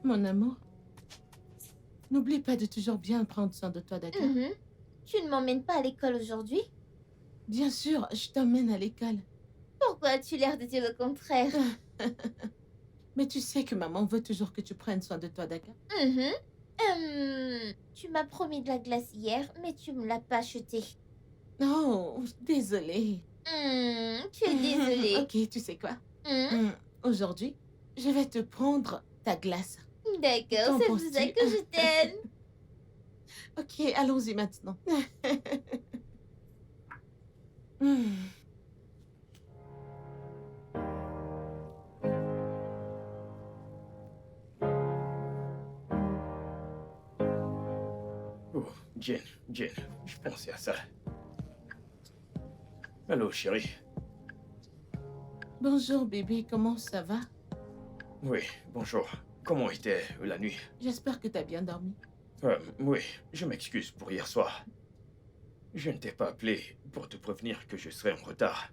Mon amour, n'oublie pas de toujours bien prendre soin de toi, d'accord? Mhm. Tu ne m'emmènes pas à l'école aujourd'hui? Bien sûr, je t'emmène à l'école. Pourquoi as-tu l'air de dire le contraire? Mais tu sais que maman veut toujours que tu prennes soin de toi, d'accord? Mhm. Tu m'as promis de la glace hier, mais tu me l'as pas achetée. Oh, désolée. Tu es désolée. Ok, tu sais quoi? Hmm, Hmm, Aujourd'hui, je vais te prendre ta glace. D'accord, Qu'en c'est pour ça penses-tu? que je t'aime. Ok, allons-y maintenant. Hmm. Oh, Jen, Jen, je pensais à ça. Allô, chérie. Bonjour bébé, comment ça va? Oui, bonjour. Comment était la nuit? J'espère que t'as bien dormi. Oui, je m'excuse pour hier soir. Je ne t'ai pas appelé pour te prévenir que je serais en retard.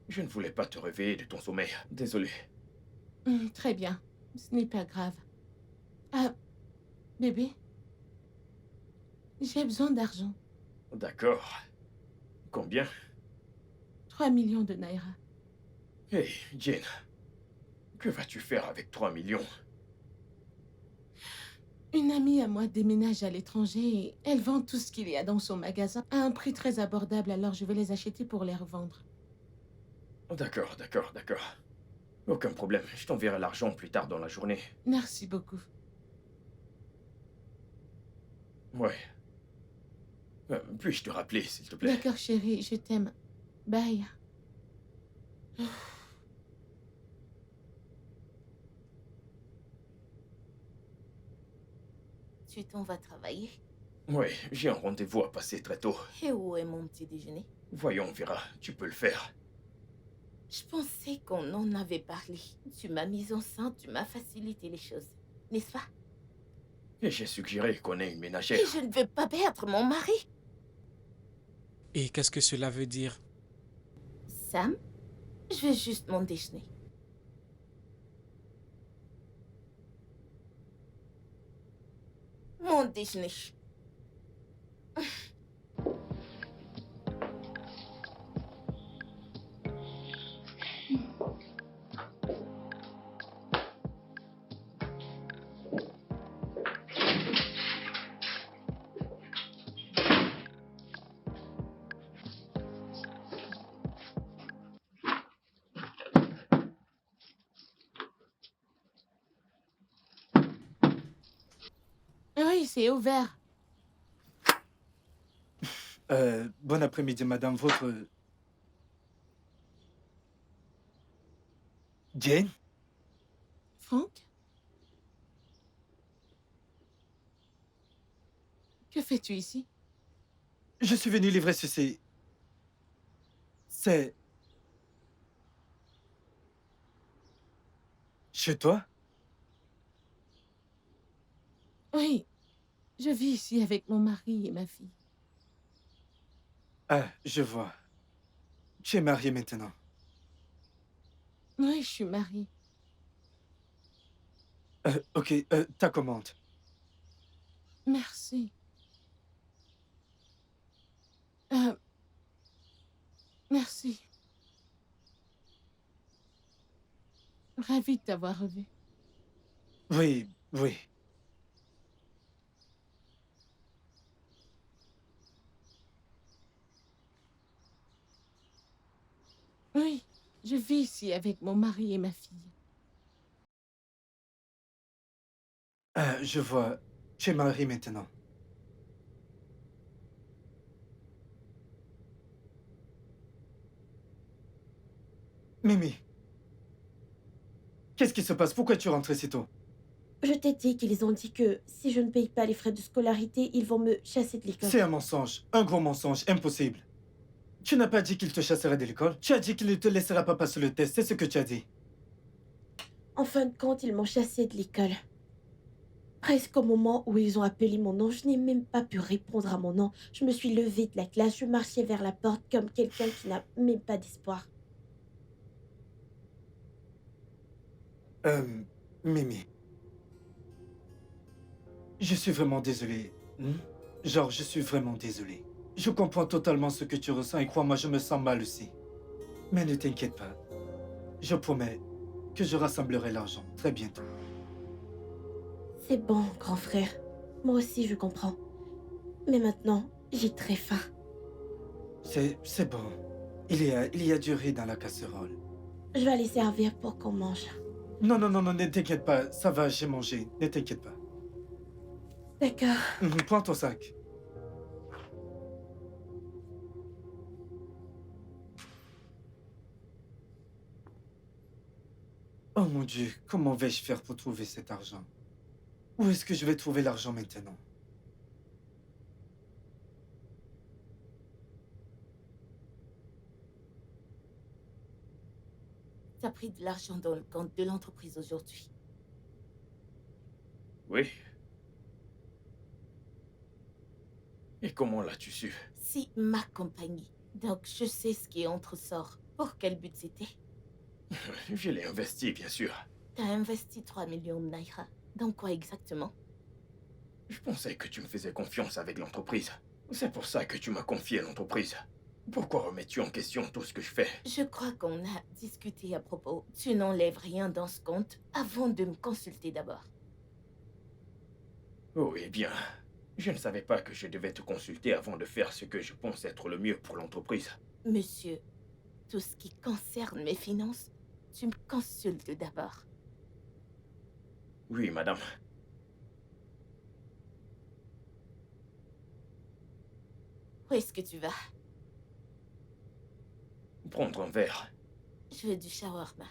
Je ne voulais pas te réveiller de ton sommeil. Désolé. Très bien, ce n'est pas grave. Ah, bébé, j'ai besoin d'argent. D'accord. Combien? 3 millions de naira. Hey, Jen, que vas-tu faire avec 3 millions? Une amie à moi déménage à l'étranger et elle vend tout ce qu'il y a dans son magasin à un prix très abordable, alors je vais les acheter pour les revendre. D'accord, d'accord, d'accord. Aucun problème. Je t'enverrai l'argent plus tard dans la journée. Merci beaucoup. Ouais. Puis-je te rappeler, s'il te plaît? D'accord, chérie, je t'aime. Bye. Tu t'en vas travailler? Ouais, j'ai un rendez-vous à passer très tôt. Et où est mon petit déjeuner? Voyons, on verra. Tu peux le faire. Je pensais qu'on en avait parlé. Tu m'as mise enceinte, tu m'as facilité les choses, n'est-ce pas? Et j'ai suggéré qu'on ait une Et ménagère. je ne veux pas perdre mon mari. Et qu'est-ce que cela veut dire? Sam, je veux juste mon déjeuner. Mon déjeuner. Oui, c'est ouvert. Bon après-midi, madame. Votre... Jane? Franck, que fais-tu ici? Je suis venu livrer ceci. C'est... chez toi? Oui, je vis ici avec mon mari et ma fille. Ah, je vois. Tu es marié maintenant. Oui, je suis mariée. Ok, ta commande. Merci. Euh, merci. Ravie de t'avoir revu. Oui, oui. Oui, je vis ici avec mon mari et ma fille. Ah, je vois. Tu es marié maintenant. Mimi, qu'est-ce qui se passe? Pourquoi tu rentres si tôt? Je t'ai dit qu'ils ont dit que si je ne paye pas les frais de scolarité, ils vont me chasser de l'école. C'est un mensonge. Un gros mensonge. Impossible. Tu n'as pas dit qu'il te chasserait de l'école. Tu as dit qu'il ne te laissera pas passer le test. C'est ce que tu as dit. En fin de compte, ils m'ont chassé de l'école. Presque au moment où ils ont appelé mon nom, je n'ai même pas pu répondre à mon nom. Je me suis levée de la classe, je marchais vers la porte comme quelqu'un qui n'a même pas d'espoir. Mimi. Je suis vraiment désolé. Genre, je suis vraiment désolé. Je comprends totalement ce que tu ressens et crois-moi, je me sens mal aussi. Mais ne t'inquiète pas. Je promets que je rassemblerai l'argent très bientôt. C'est bon, grand frère. Moi aussi, je comprends. Mais maintenant, j'ai très faim. C'est bon. Il y a du riz dans la casserole. Je vais aller servir pour qu'on mange. Non, ne t'inquiète pas. Ça va, j'ai mangé. Ne t'inquiète pas. D'accord. Prends ton sac. Oh mon Dieu, comment vais-je faire pour trouver cet argent? Où est-ce que je vais trouver l'argent maintenant? T'as pris de l'argent dans le compte de l'entreprise aujourd'hui. Oui. Et comment l'as-tu su? C'est ma compagnie. Donc je sais ce qui entre sort. Pour quel but c'était? Je l'ai investi, bien sûr. T'as investi 3 millions de naira. Dans quoi exactement? Je pensais que tu me faisais confiance avec l'entreprise. C'est pour ça que tu m'as confié l'entreprise. Pourquoi remets-tu en question tout ce que je fais? Je crois qu'on a discuté à propos. Tu n'enlèves rien dans ce compte avant de me consulter d'abord. Oh, eh bien, je ne savais pas que je devais te consulter avant de faire ce que je pense être le mieux pour l'entreprise. Monsieur, tout ce qui concerne mes finances, tu me consultes d'abord. Oui, madame. Où est-ce que tu vas? Prendre un verre. Je veux du shawarma.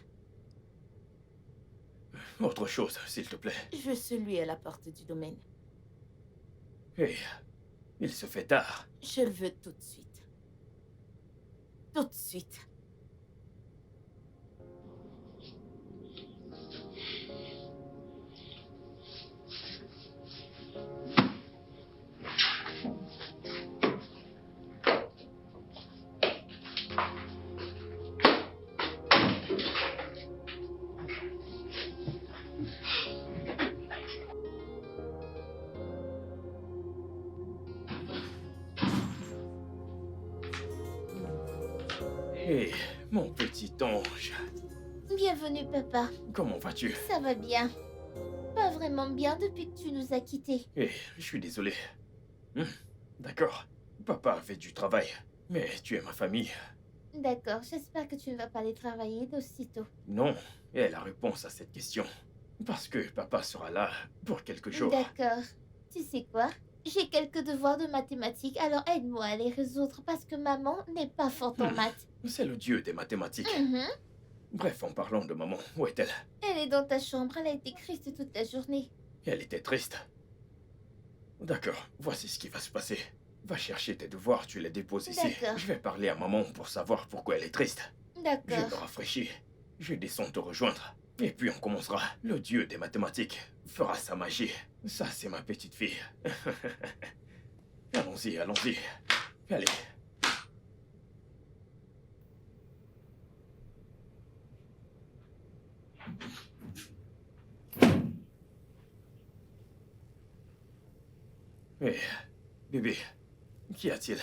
Autre chose, s'il te plaît. Je veux celui à la porte du domaine. Hé, il se fait tard. Je le veux tout de suite. Tout de suite. Hé, mon petit ange. Bienvenue, papa. Comment vas-tu? Ça va bien. Pas vraiment bien depuis que tu nous as quittés. Hé, je suis désolé. D'accord. Papa avait du travail. Mais tu es ma famille. D'accord, j'espère que tu ne vas pas aller travailler d'aussitôt. Non, est la réponse à cette question. Parce que papa sera là pour quelques jours. D'accord. Tu sais quoi? J'ai quelques devoirs de mathématiques, alors aide-moi à les résoudre parce que maman n'est pas forte en maths. C'est le dieu des mathématiques. Mhm. Bref, en parlant de maman, où est-elle? Elle est dans ta chambre, elle a été triste toute la journée. Elle était triste. D'accord, voici ce qui va se passer. Va chercher tes devoirs, tu les déposes ici. D'accord. Je vais parler à maman pour savoir pourquoi elle est triste. Je D'accord. me rafraîchis. Je descends te rejoindre. Et puis on commencera. Le dieu des mathématiques fera sa magie. Ça, c'est ma petite fille. Allons-y, allons-y. Allez. Hé, bébé, qu'y a-t-il?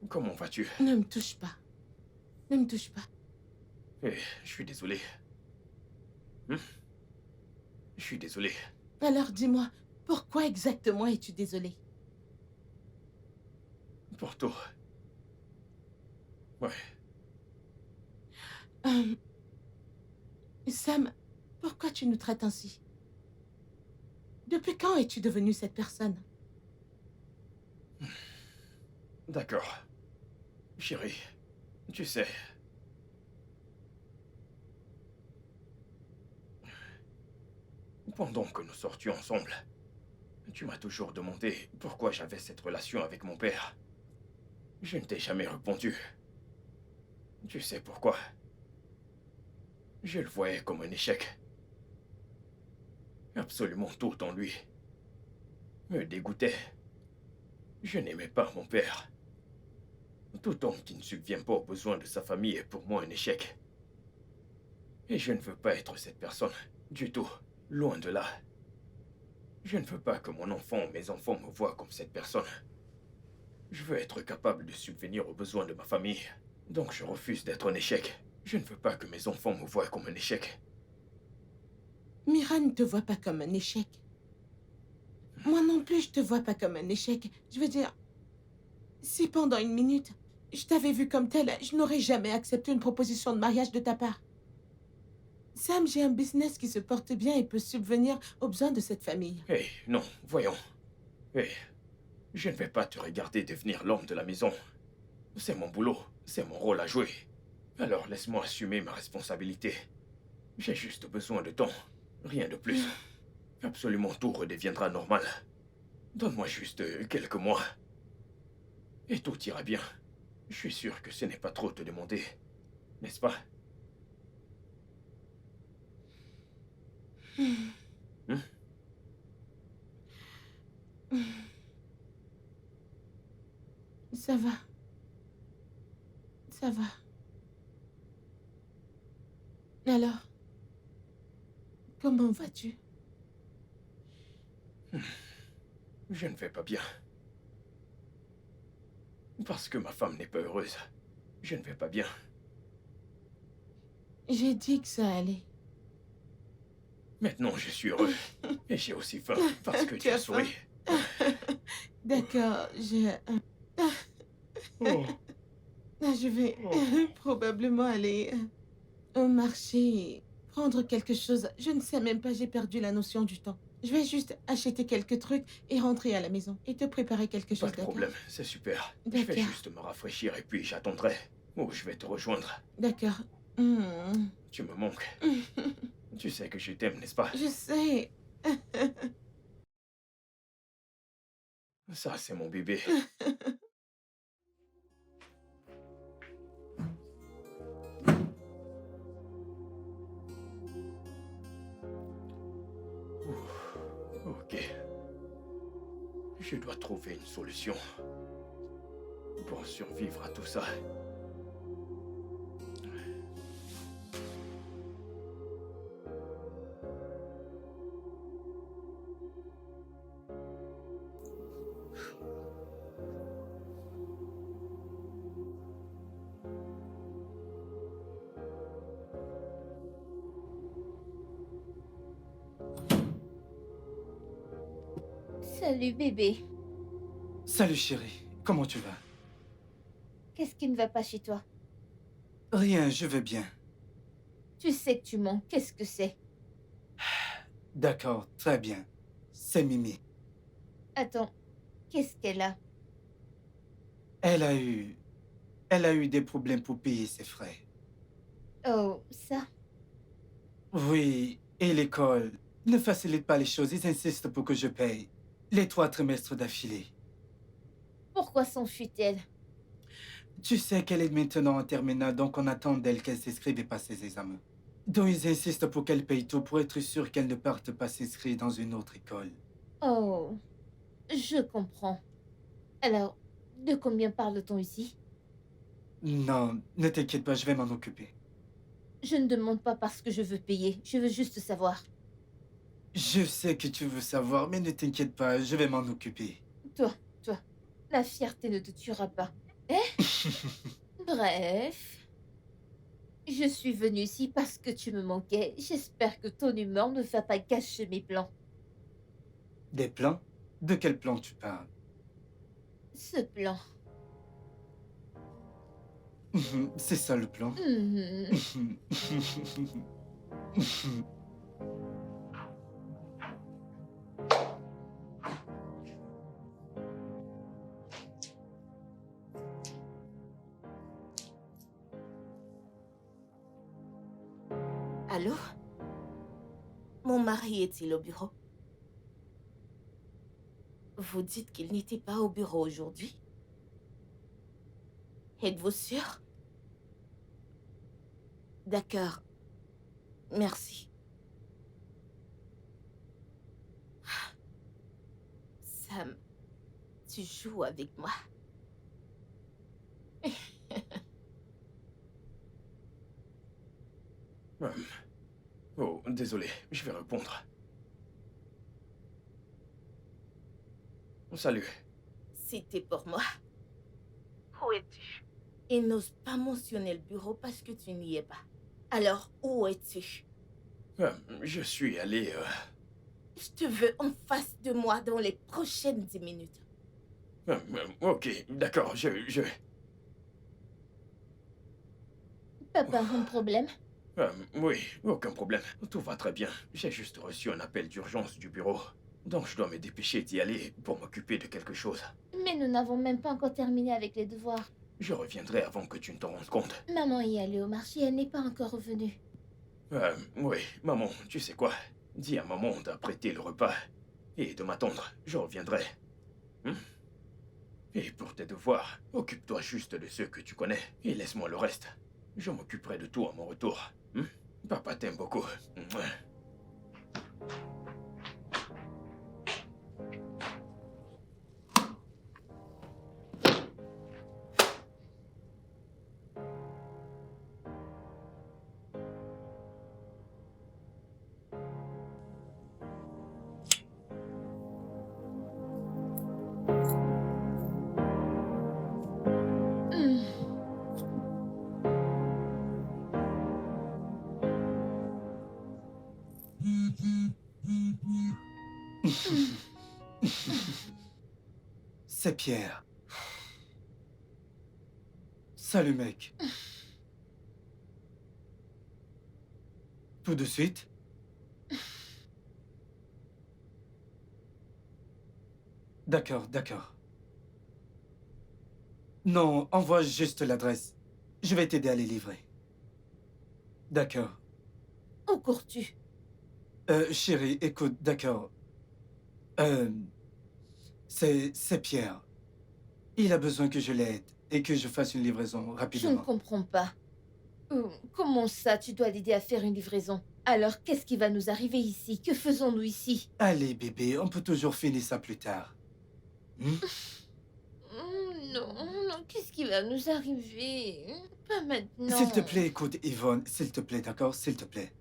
Comment vas-tu? Ne me touche pas. Ne me touche pas. Eh, je suis désolé. Je suis désolé. Alors dis-moi, pourquoi exactement es-tu désolé? Pour tout. Ouais. Sam, pourquoi tu nous traites ainsi? Depuis quand es-tu devenu cette personne? D'accord. Chérie, tu sais... Pendant que nous sortions ensemble, tu m'as toujours demandé pourquoi j'avais cette relation avec mon père. Je ne t'ai jamais répondu. Tu sais pourquoi? Je le voyais comme un échec. Absolument tout en lui me dégoûtait. Je n'aimais pas mon père. Tout homme qui ne subvient pas aux besoins de sa famille est pour moi un échec. Et je ne veux pas être cette personne. Du tout. Loin de là. Je ne veux pas que mon enfant ou mes enfants me voient comme cette personne. Je veux être capable de subvenir aux besoins de ma famille. Donc je refuse d'être un échec. Je ne veux pas que mes enfants me voient comme un échec. Mira ne te voit pas comme un échec. Moi non plus, je te vois pas comme un échec. Je veux dire, si pendant une minute, je t'avais vu comme tel, je n'aurais jamais accepté une proposition de mariage de ta part. Sam, j'ai un business qui se porte bien et peut subvenir aux besoins de cette famille. Hé, non, voyons. Hé, je ne vais pas te regarder devenir l'homme de la maison. C'est mon boulot, c'est mon rôle à jouer. Alors laisse-moi assumer ma responsabilité. J'ai juste besoin de temps, rien de plus. Absolument tout redeviendra normal. Donne-moi juste quelques mois. Et tout ira bien. Je suis sûr que ce n'est pas trop te demander, n'est-ce pas? Hmm? Ça va. Ça va. Alors, comment vas-tu? Je ne vais pas bien. Parce que ma femme n'est pas heureuse. Je ne vais pas bien. J'ai dit que ça allait. Maintenant, je suis heureux. Et j'ai aussi faim parce que tu as faim? souri. D'accord, Oh. je vais probablement aller au marché et prendre quelque chose. Je ne sais même pas, j'ai perdu la notion du temps. Je vais juste acheter quelques trucs et rentrer à la maison et te préparer quelque Pas chose, de d'accord? problème, c'est super. Je vais D'accord. juste me rafraîchir et puis j'attendrai. Ou je vais te rejoindre. D'accord. Tu me manques. Tu sais que je t'aime, n'est-ce pas? Je sais. Ça, c'est mon bébé. Ouf, ok. Je dois trouver une solution pour survivre à tout ça. Salut bébé. Salut chérie, comment tu vas? Qu'est-ce qui ne va pas chez toi? Rien, je vais bien. Tu sais que tu mens. Qu'est-ce que c'est? D'accord, très bien. C'est Mimi. Attends, qu'est-ce qu'elle a? Elle a eu des problèmes pour payer ses frais. Oh, ça. Oui, et l'école ne facilite pas les choses. Ils insistent pour que je paye les 3 trimestres d'affilée. Pourquoi s'enfuit-elle? Tu sais qu'elle est maintenant en terminale, donc on attend d'elle qu'elle s'inscrive et passe ses examens. Donc ils insistent pour qu'elle paye tout pour être sûre qu'elle ne parte pas s'inscrire dans une autre école. Oh, je comprends. Alors, de combien parle-t-on ici? Non, ne t'inquiète pas, je vais m'en occuper. Je ne demande pas parce que je veux payer. Je veux juste savoir. Je sais que tu veux savoir, mais ne t'inquiète pas, je vais m'en occuper. Toi, la fierté ne te tuera pas. Eh? Bref. Je suis venue ici parce que tu me manquais. J'espère que ton humeur ne va pas gâcher mes plans. Des plans? De quel plan tu parles? Ce plan. C'est ça le plan. Mhm. Allô? Mon mari est-il au bureau? Vous dites qu'il n'était pas au bureau aujourd'hui? Êtes-vous sûr? D'accord. Merci. Sam, tu joues avec moi. Oh, désolé, je vais répondre. Salut. C'était pour moi. Où es-tu? Et n'ose pas mentionner le bureau parce que tu n'y es pas. Alors, où es-tu? Je suis allé... Je te veux en face de moi dans les prochaines 10 minutes. ok, d'accord, je... Papa, un problème? Oui, aucun problème. Tout va très bien. J'ai juste reçu un appel d'urgence du bureau. Donc je dois me dépêcher d'y aller pour m'occuper de quelque chose. Mais nous n'avons même pas encore terminé avec les devoirs. Je reviendrai avant que tu ne t'en rendes compte. Maman y est allée au marché, elle n'est pas encore revenue. Oui, maman, tu sais quoi? Dis à maman d'apprêter le repas et de m'attendre. Je reviendrai. Et pour tes devoirs, occupe-toi juste de ceux que tu connais et laisse-moi le reste. Je m'occuperai de tout à mon retour. Papa t'aime beaucoup. C'est Pierre. Salut, mec. Tout de suite? D'accord, d'accord. Non, envoie juste l'adresse. Je vais t'aider à les livrer. D'accord. Où cours-tu? Chérie, écoute, d'accord. C'est Pierre. Il a besoin que je l'aide et que je fasse une livraison Je ne rapidement. comprends pas. Comment ça, tu dois l'aider à faire une livraison? Alors, qu'est-ce qui va nous arriver ici? Que faisons-nous ici? Allez, bébé, on peut toujours finir ça plus tard. Non, non, qu'est-ce qui va nous arriver? Pas maintenant. S'il te plaît, écoute, Yvonne, s'il te plaît, d'accord? S'il te plaît.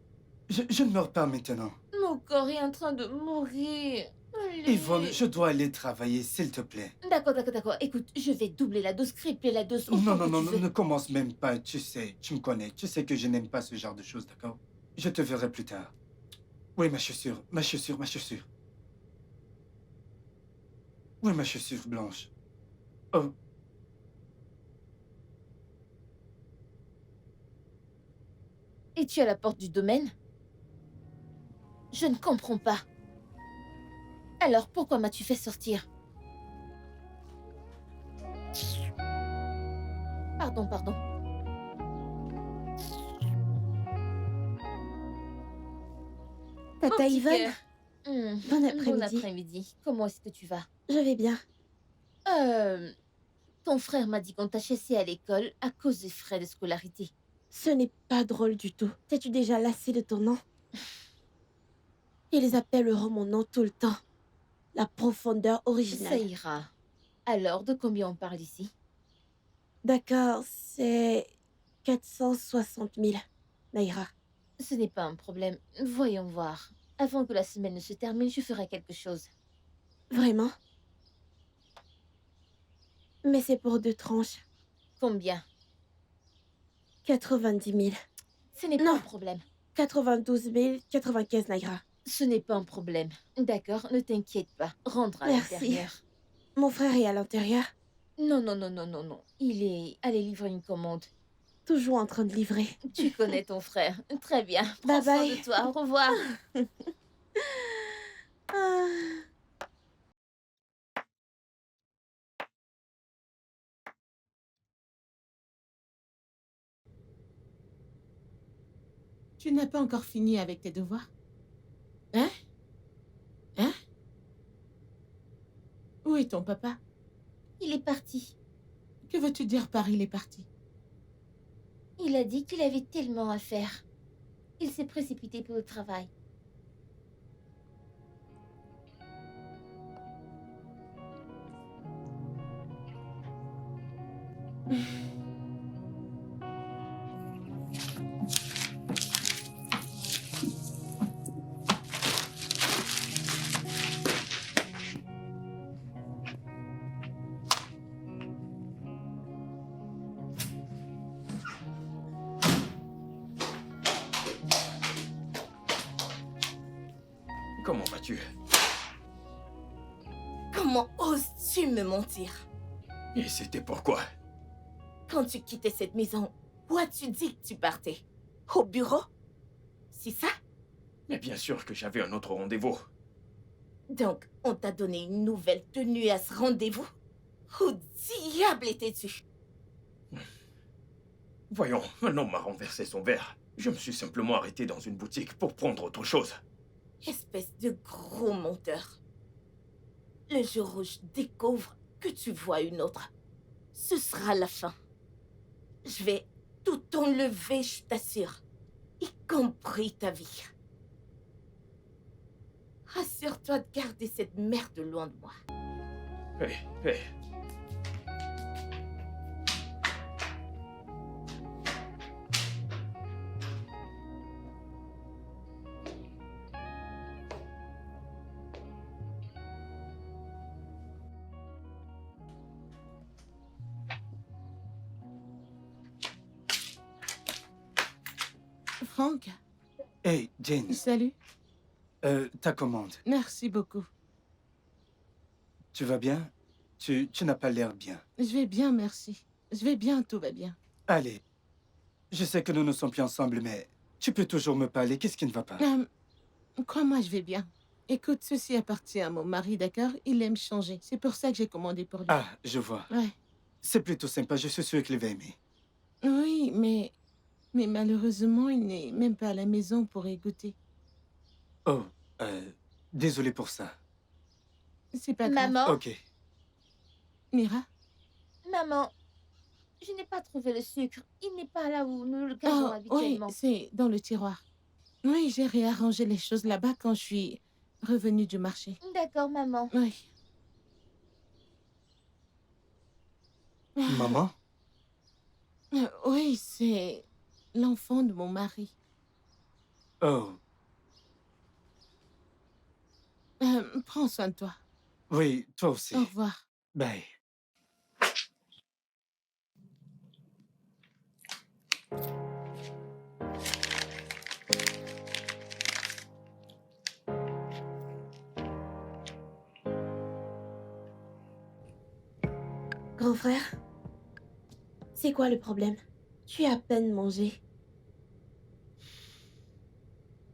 Je ne meurs pas maintenant. Mon corps est en train de mourir. Allez. Yvonne, je dois aller travailler, s'il te plaît. D'accord, d'accord, d'accord. Écoute, je vais doubler la dose, tripler la dose. Non, autant non, que non, tu veux. ne commence même pas, tu sais, tu me connais. Tu sais que je n'aime pas ce genre de choses, d'accord? Je te verrai plus tard. Oui, ma chaussure, ma chaussure, ma chaussure. Oui, ma chaussure blanche. Oh, Es-tu à la porte du domaine? Je ne comprends pas. Alors, pourquoi m'as-tu fait sortir? Pardon, pardon. Tata Mon petit Yvonne, cœur. bon Bon après-midi. après-midi. Comment est-ce que tu vas? Je vais bien. Ton frère m'a dit qu'on t'a chassé à l'école à cause des frais de scolarité. Ce n'est pas drôle du tout. T'es-tu déjà lassé de ton nom? Ils appelleront mon nom tout le temps. La profondeur Ça originale. ira. Alors, de combien on parle ici? D'accord, c'est 460 000 Naira. Ce n'est pas un problème. Voyons voir. Avant que la semaine ne se termine, je ferai quelque chose. Vraiment? Mais c'est pour 2 tranches. Combien? 90 000. Ce n'est pas Non. un problème. 92 095 Naira. Ce n'est pas un problème. D'accord, ne t'inquiète pas. Rentre à Merci. l'intérieur. Mon frère est à l'intérieur, Non, non, non, non, non, non. Il est allé livrer une commande. toujours en train de livrer. Tu connais ton frère. Très bien. Bye Prends soin bye. de toi. Au revoir. Ah. Tu n'as pas encore fini avec tes devoirs? Hein? Hein? Où est ton papa? Il est parti. Que veux-tu dire par il est parti? Il a dit qu'il avait tellement à faire. Il s'est précipité pour le travail. Comment vas-tu? Comment oses-tu me mentir? Et c'était pourquoi? Quand tu quittais cette maison, où as-tu dit que tu partais? Au bureau? C'est ça? Mais bien sûr que j'avais un autre rendez-vous. Donc, on t'a donné une nouvelle tenue à ce rendez-vous? Où diable étais-tu? Voyons, un homme m'a renversé son verre. Je me suis simplement arrêté dans une boutique pour prendre autre chose. Espèce de gros menteur. Le jour où je découvre que tu vois une autre, ce sera la fin. Je vais tout enlever, je t'assure. Y compris ta vie. Rassure-toi de garder cette merde loin de moi. Hé, hé. Franck, Hey, Jane, salut. ta commande. Merci beaucoup. Tu vas bien? Tu n'as pas l'air bien. Je vais bien, merci. Je vais bien, tout va bien. Allez, je sais que nous ne sommes plus ensemble, mais tu peux toujours me parler. Qu'est-ce qui ne va pas? Crois-moi, je vais bien. Écoute, ceci appartient à mon mari, d'accord? Il aime changer. C'est pour ça que j'ai commandé pour lui. Ah, je vois. Ouais. C'est plutôt sympa, je suis sûr qu'il va aimer. Oui, mais malheureusement, il n'est même pas à la maison pour y goûter. Oh, désolé pour ça. C'est pas grave. Maman, Ok. Mira? maman, je n'ai pas trouvé le sucre. Il n'est pas là où nous le gardons Oh, oui, habituellement. c'est dans le tiroir. Oui, j'ai réarrangé les choses là-bas quand je suis revenue du marché. D'accord, maman. Oui. Maman? Oui, c'est l'enfant de mon mari. Oh, Prends soin de toi. oui, toi aussi. Au revoir. Bye. Grand frère, c'est quoi le problème? Tu as à peine mangé.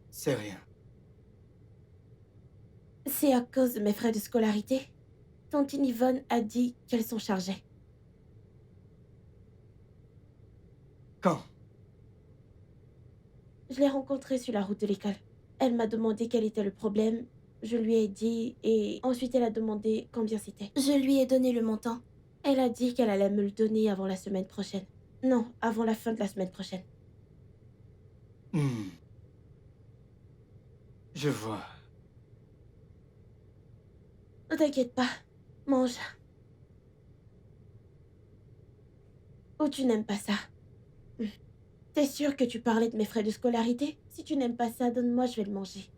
C'est rien. C'est à cause de mes frais de scolarité. Tantine Yvonne a dit qu'elles sont chargées. Quand? Je l'ai rencontrée sur la route de l'école. Elle m'a demandé quel était le problème. Je lui ai dit et ensuite elle a demandé combien c'était. Je lui ai donné le montant. Elle a dit qu'elle allait me le donner avant la semaine prochaine. Non, avant la fin de la semaine prochaine. Je vois. Ne t'inquiète pas, mange. Ou tu n'aimes pas ça? T'es sûr que tu parlais de mes frais de scolarité? Si tu n'aimes pas ça, donne-moi, je vais le manger.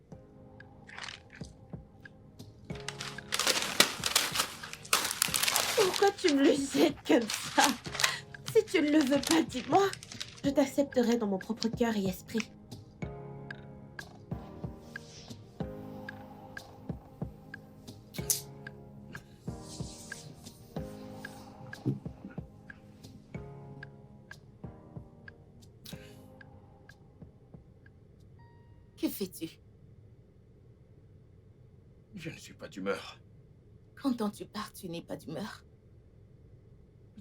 Pourquoi tu me le jettes comme ça? Si tu ne le veux pas, dis-moi. Je t'accepterai dans mon propre cœur et esprit. Que fais-tu? Je ne suis pas d'humeur. Quand tu pars, tu n'es pas d'humeur.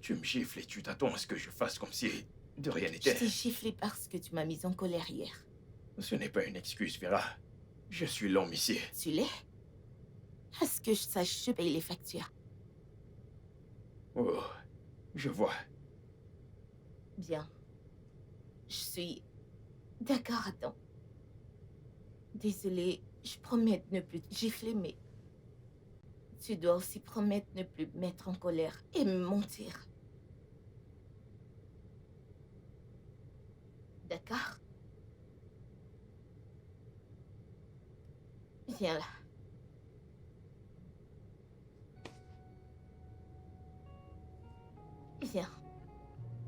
Tu me gifles et tu t'attends à ce que je fasse comme si de rien Je n'était. t'ai giflé parce que tu m'as mise en colère hier. Ce n'est pas une excuse, Vera. Je suis l'homme ici. Tu l'es? À ce que je sache, je paye les factures. Oh, je vois. Bien. Je suis... D'accord, attends. Désolée, je promets de ne plus te gifler, mais... Tu dois aussi promettre de ne plus me mettre en colère et me mentir. D'accord? Viens là. Viens.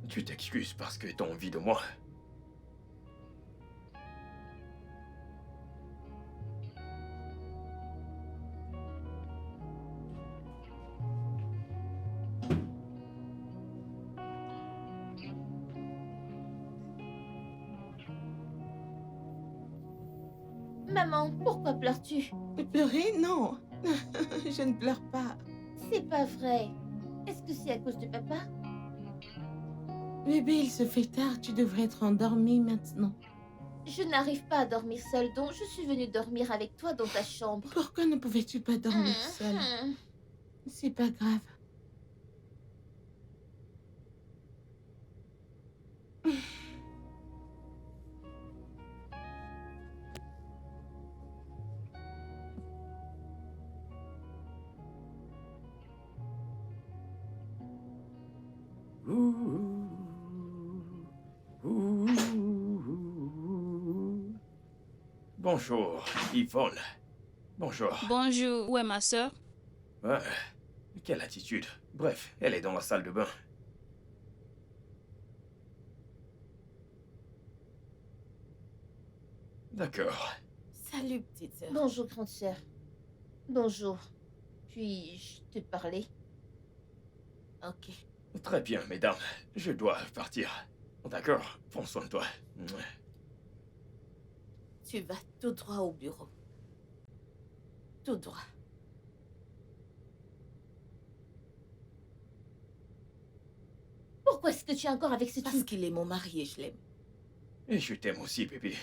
Tu t'excuses parce que t'as envie de moi. Maman, pourquoi pleures-tu? Pleurer? Non. Je ne pleure pas. C'est pas vrai. Est-ce que c'est à cause de papa? Bébé, il se fait tard. Tu devrais être endormi maintenant. Je n'arrive pas à dormir seule, donc je suis venue dormir avec toi dans ta chambre. Pourquoi ne pouvais-tu pas dormir seule? C'est pas grave. Bonjour, Yvonne. Bonjour. Bonjour, où est ma sœur? Ouais, quelle attitude. Bref, elle est dans la salle de bain. D'accord. Salut, petite sœur. Bonjour, grande sœur. Bonjour. Puis-je te parler? Ok. Très bien, mesdames. Je dois partir. D'accord, prends soin de toi. Tu vas tout droit au bureau. Tout droit. Pourquoi est-ce que tu es encore avec ce Parce type? qu'il est mon mari et je l'aime. Et je t'aime aussi, bébé.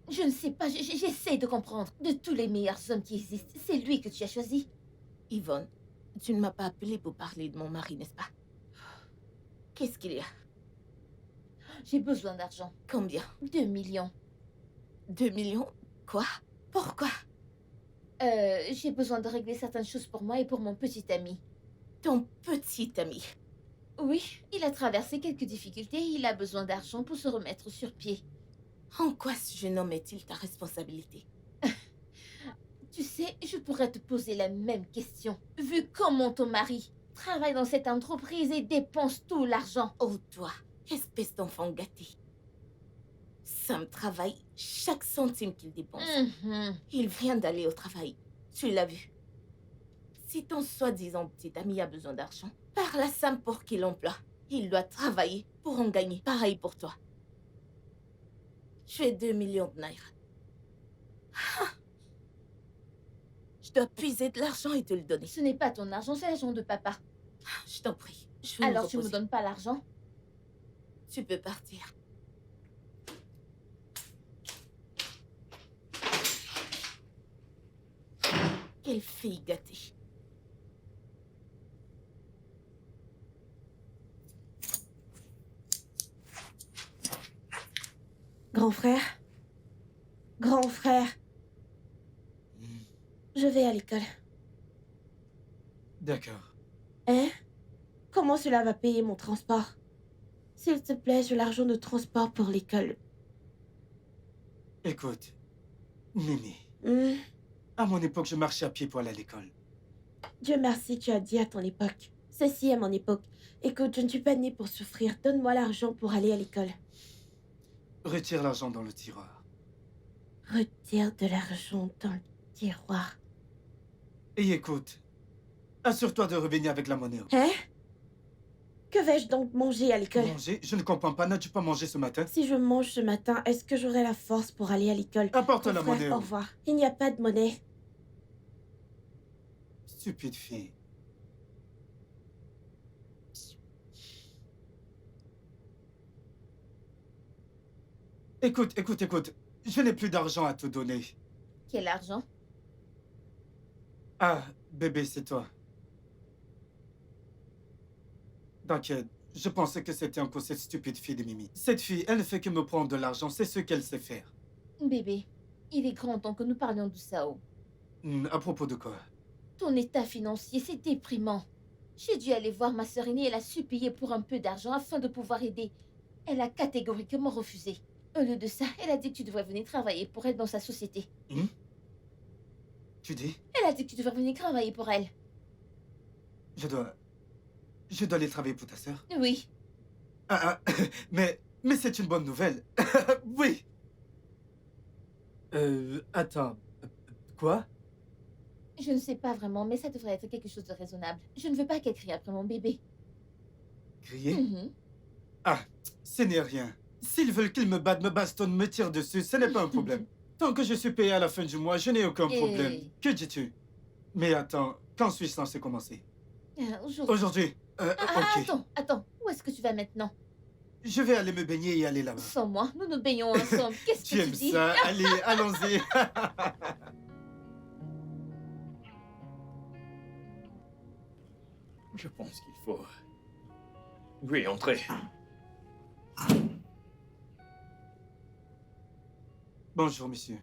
Je ne sais pas, j'essaie de comprendre. De tous les meilleurs hommes qui existent, c'est lui que tu as choisi. Yvonne, tu ne m'as pas appelé pour parler de mon mari, n'est-ce pas? Qu'est-ce qu'il y a? J'ai besoin d'argent. Combien? 2 millions. 2 millions? Quoi? Pourquoi? J'ai besoin de régler certaines choses pour moi et pour mon petit ami. Ton petit ami. Oui, il a traversé quelques difficultés et il a besoin d'argent pour se remettre sur pied. En quoi ce jeune homme est-il ta responsabilité? Tu sais, je pourrais te poser la même question. Vu comment ton mari travaille dans cette entreprise et dépense tout l'argent. Oh toi, espèce d'enfant gâté. Sam travaille chaque centime qu'il dépense. Mhm. Il vient d'aller au travail. Tu l'as vu. Si ton soi-disant petit ami a besoin d'argent, parle à Sam pour qu'il l'emploie. Il doit travailler pour en gagner. Pareil pour toi. Tu es 2 millions de naira. Ah. Je dois puiser de l'argent et te le donner. Ce n'est pas ton argent, c'est l'argent de papa. Je t'en prie. Je vais Alors tu me reposer. donnes pas l'argent? Tu peux partir. Quelle fille gâtée. Grand frère? Grand frère? Je vais à l'école. D'accord. Hein? Comment cela va payer mon transport? S'il te plaît, j'ai l'argent de transport pour l'école. Écoute, Mimi, Hmm, à mon époque, je marchais à pied pour aller à l'école. Dieu merci, tu as dit à ton époque. Ceci est mon époque. Écoute, je ne suis pas née pour souffrir. Donne-moi l'argent pour aller à l'école. Retire l'argent dans le tiroir. Retire de l'argent dans le tiroir. Et écoute, assure-toi de revenir avec la monnaie. Hein? Que vais-je donc manger à l'école? Manger? Je ne comprends pas. N'as-tu pas mangé ce matin? Si je mange ce matin, est-ce que j'aurai la force pour aller à l'école? Apporte Grand la frère, monnaie. au revoir. Il n'y a pas de monnaie. Stupide fille. Écoute. Je n'ai plus d'argent à te donner. Quel argent? Ah, bébé, c'est toi. T'inquiète, je pensais que c'était encore cette stupide fille de Mimi. Cette fille, elle ne fait que me prendre de l'argent, c'est ce qu'elle sait faire. Bébé, il est grand temps que nous parlions de Sao. À propos de quoi? Ton état financier, c'est déprimant. J'ai dû aller voir ma sœur aînée, elle a supplié pour un peu d'argent afin de pouvoir aider. Elle a catégoriquement refusé. Au lieu de ça, elle a dit que tu devrais venir travailler pour elle dans sa société. Tu dis? Elle a dit que tu devrais venir travailler pour elle. Je dois aller travailler pour ta sœur? Oui. Mais c'est une bonne nouvelle. Oui. Attends. Quoi? Je ne sais pas vraiment, mais ça devrait être quelque chose de raisonnable. Je ne veux pas qu'elle crie après mon bébé. Crier? Mhm. Ce n'est rien. S'ils veulent qu'ils me battent, me bastonnent, me tirent dessus, ce n'est pas un problème. Tant que je suis payé à la fin du mois, je n'ai aucun problème. Et- Que dis-tu? Mais attends, quand suis-je censé commencer? Aujourd'hui. Aujourd'hui. Ok. Attends. Où est-ce que tu vas maintenant? Je vais aller me baigner et aller là-bas. Sans moi, nous nous baignons ensemble. Qu'est-ce Tu que tu aimes dis? ça? Allez, allons-y. Je pense qu'il faut... Oui, entrez. Bonjour, monsieur.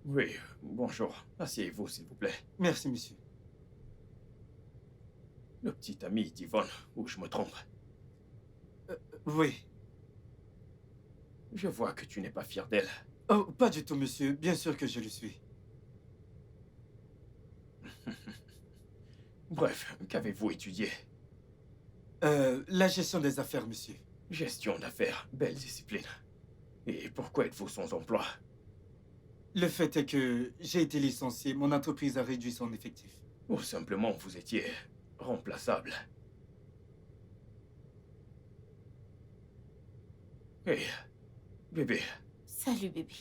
Oui, bonjour. Asseyez-vous, s'il vous plaît. Merci, monsieur. Le petit ami d'Yvonne, ou je me trompe? Oui. Je vois que tu n'es pas fier d'elle. Oh, pas du tout, monsieur. Bien sûr que je le suis. Bref, qu'avez-vous étudié? La gestion des affaires, monsieur. Gestion d'affaires, belle discipline. Et pourquoi êtes-vous sans emploi? Le fait est que j'ai été licencié. Mon entreprise a réduit son effectif. Ou simplement vous étiez remplaçable? Hé, bébé. Salut, bébé.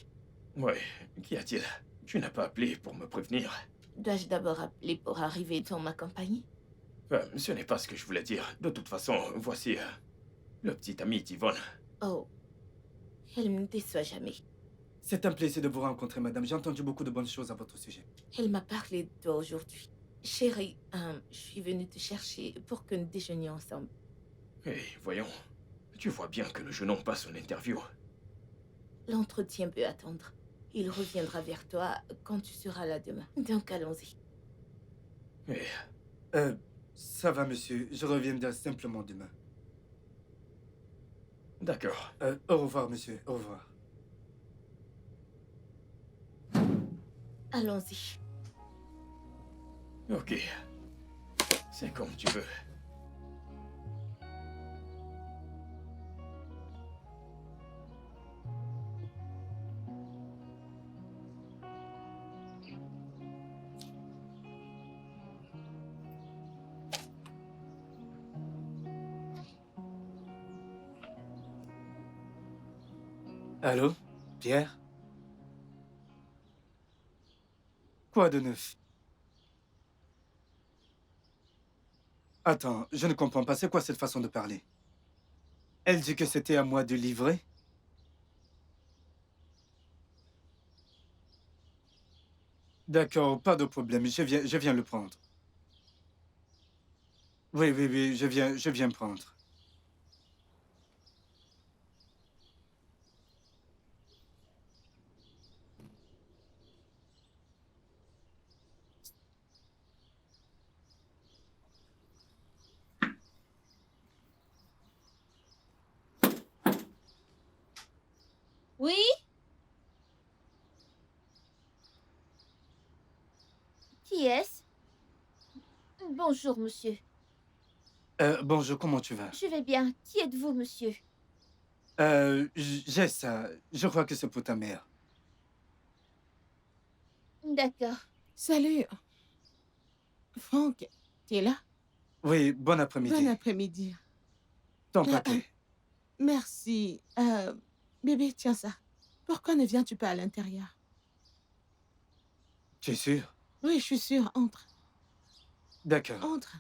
Ouais, qu'y a-t-il? Tu n'as pas appelé pour me prévenir? Dois-je d'abord appeler pour arriver dans ma compagnie? Ce n'est pas ce que je voulais dire. De toute façon, voici le petit ami d'Yvonne. Oh, elle me déçoit jamais. C'est un plaisir de vous rencontrer, madame. J'ai entendu beaucoup de bonnes choses à votre sujet. Elle m'a parlé de toi aujourd'hui. Chérie, je suis venue te chercher pour que nous déjeunions ensemble. Hé, voyons. Tu vois bien que le jeune homme passe son interview. L'entretien peut attendre. Il reviendra vers toi quand tu seras là demain. Donc allons-y. Hé, Ça va, monsieur. Je reviendrai simplement demain. d'accord. Au revoir, monsieur. Au revoir. Allons-y. Ok. C'est comme tu veux. Allô? Pierre? Quoi de neuf? Attends, je ne comprends pas. C'est quoi cette façon de parler? Elle dit que c'était à moi de livrer? D'accord, pas de problème. Je viens le prendre. Oui, je viens prendre. Oui? Qui est-ce? Bonjour, monsieur. Bonjour, comment tu vas? Je vais bien. Qui êtes-vous, monsieur? J'ai ça. Je crois que c'est pour ta mère. D'accord. Salut. Franck, tu es là? Oui, bon après-midi. Bon après-midi. Ton Ah, paquet. Merci. Bébé, tiens ça. Pourquoi ne viens-tu pas à l'intérieur? Tu es sûr? Oui, je suis sûre. Entre. D'accord. Entre.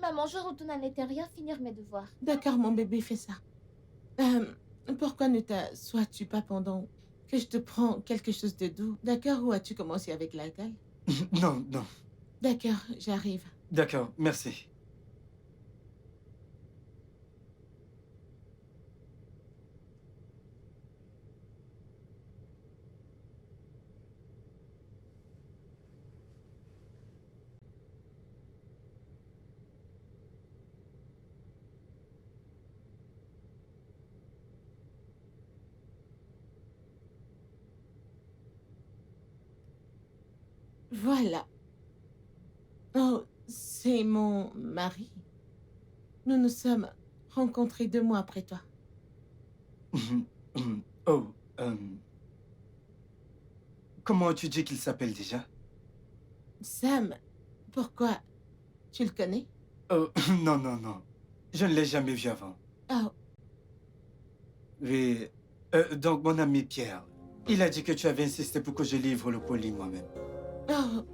Maman, je retourne à l'intérieur finir mes devoirs. D'accord, mon bébé, fais ça. Pourquoi ne t'assois-tu pas pendant que je te prends quelque chose de doux? D'accord, ou as-tu commencé avec l'alcool? Non, non. D'accord, j'arrive. D'accord, merci. Voilà. Oh, c'est mon mari. Nous nous sommes rencontrés 2 mois après toi. Oh, comment tu dis qu'il s'appelle déjà? Sam, pourquoi? Tu le connais? Oh, non, non, non. Je ne l'ai jamais vu avant. Oh, Oui. Donc, mon ami Pierre, il a dit que tu avais insisté pour que je livre le colis moi-même. oh.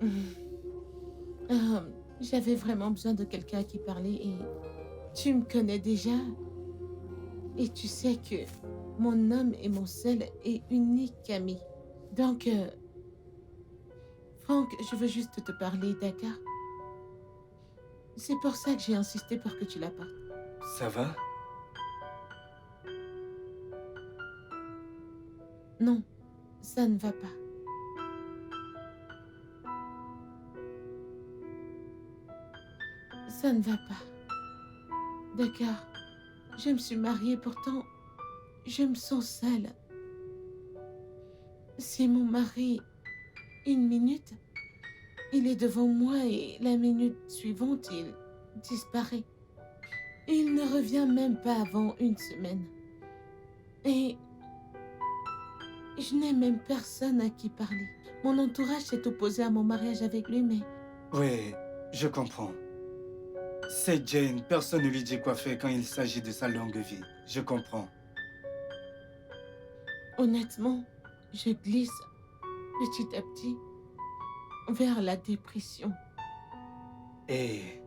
J'avais vraiment besoin de quelqu'un à qui parler et tu me connais déjà. Et tu sais que mon homme est mon seul et unique ami. Donc, Franck, je veux juste te parler, d'accord? C'est pour ça que j'ai insisté pour que tu l'apportes. Ça va? Non, ça ne va pas. Ça ne va pas. D'accord. Je me suis mariée, pourtant, je me sens seule. C'est mon mari. Une minute, il est devant moi et la minute suivante, il disparaît. Il ne revient même pas avant une semaine. Et je n'ai même personne à qui parler. Mon entourage s'est opposé à mon mariage avec lui, mais Oui, je comprends. C'est Jane, personne ne lui dit quoi faire quand il s'agit de sa longue vie. Je comprends. honnêtement, je glisse petit à petit vers la dépression. Et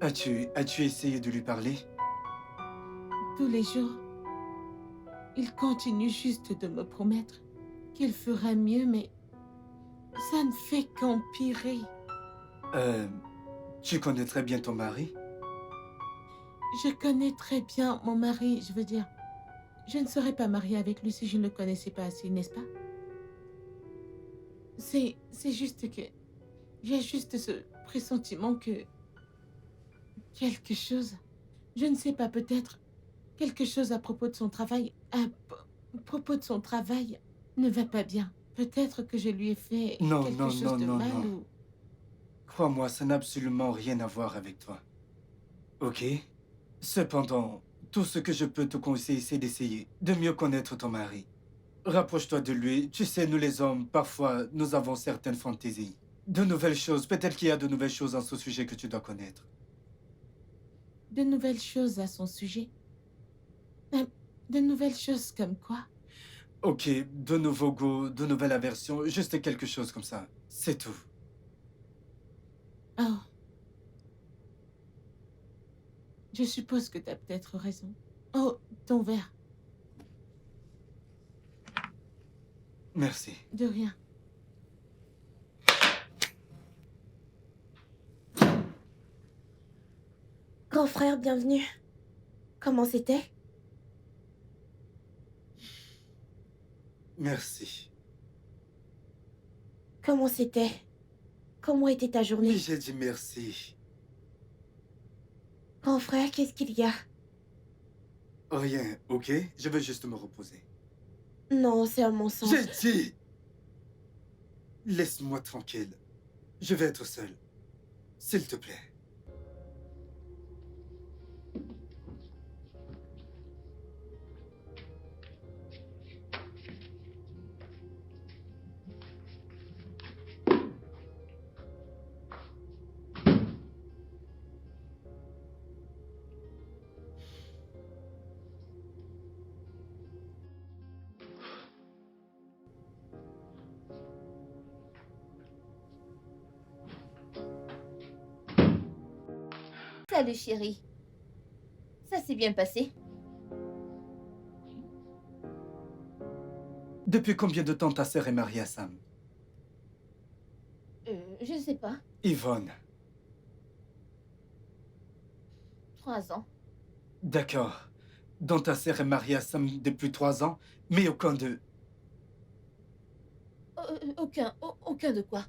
as-tu essayé de lui parler? Tous les jours, il continue juste de me promettre qu'il fera mieux, mais ça ne fait qu'empirer. Tu connais très bien ton mari? Je connais très bien mon mari, je veux dire, je ne serais pas mariée avec lui si je ne le connaissais pas assez, n'est-ce pas? C'est juste que j'ai juste ce pressentiment que quelque chose, je ne sais pas, peut-être quelque chose à propos de son travail, propos de son travail ne va pas bien. Peut-être que je lui ai fait Non, quelque non, chose non, de non, mal non. ou... Crois-moi, ça n'a absolument rien à voir avec toi. Ok? Cependant, tout ce que je peux te conseiller, c'est d'essayer de mieux connaître ton mari. Rapproche-toi de lui. Tu sais, nous les hommes, parfois, nous avons certaines fantaisies. De nouvelles choses. Peut-être qu'il y a de nouvelles choses en ce sujet que tu dois connaître. De nouvelles choses à son sujet. De nouvelles choses comme quoi? Ok, de nouveaux goûts, de nouvelles aversions, juste quelque chose comme ça. C'est tout. Oh. Je suppose que t'as peut-être raison. Oh, ton verre. Merci. De rien. Grand frère, bienvenue. Comment c'était? Merci. Comment c'était? Comment était ta journée? Oui, j'ai dit merci. Grand frère, qu'est-ce qu'il y a? Rien, ok? Je veux juste me reposer. Non, c'est un mensonge. J'ai dit! Laisse-moi tranquille. Je vais être seul. S'il te plaît. Salut chérie. Ça s'est bien passé? Depuis combien de temps ta sœur est mariée à Sam? Je ne sais pas. Yvonne. 3 ans. D'accord. Donc ta sœur est mariée à Sam depuis 3 ans, mais aucun d'eux. Aucun de quoi?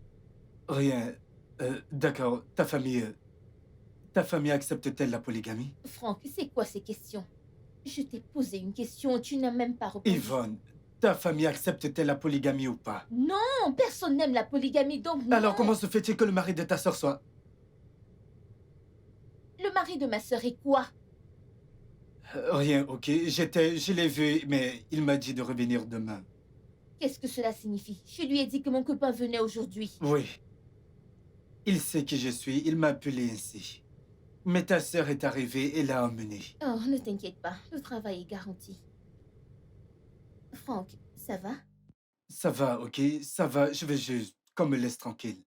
Rien. D'accord. Ta famille accepte-t-elle la polygamie? Franck, c'est quoi ces questions? Je t'ai posé une question, tu n'as même pas répondu. Yvonne, ta famille accepte-t-elle la polygamie ou pas? Non, personne n'aime la polygamie, donc non. Alors comment se fait-il que le mari de ta sœur soit... Le mari de ma sœur est quoi? Rien, ok. Je l'ai vu, mais il m'a dit de revenir demain. Qu'est-ce que cela signifie? Je lui ai dit que mon copain venait aujourd'hui. Oui. Il sait qui je suis, il m'a appelé ainsi. Mais ta sœur est arrivée et l'a emmené. Oh, ne t'inquiète pas, le travail est garanti. Franck, ça va? Ça va, ok? Ça va, je vais juste qu'on me laisse tranquille.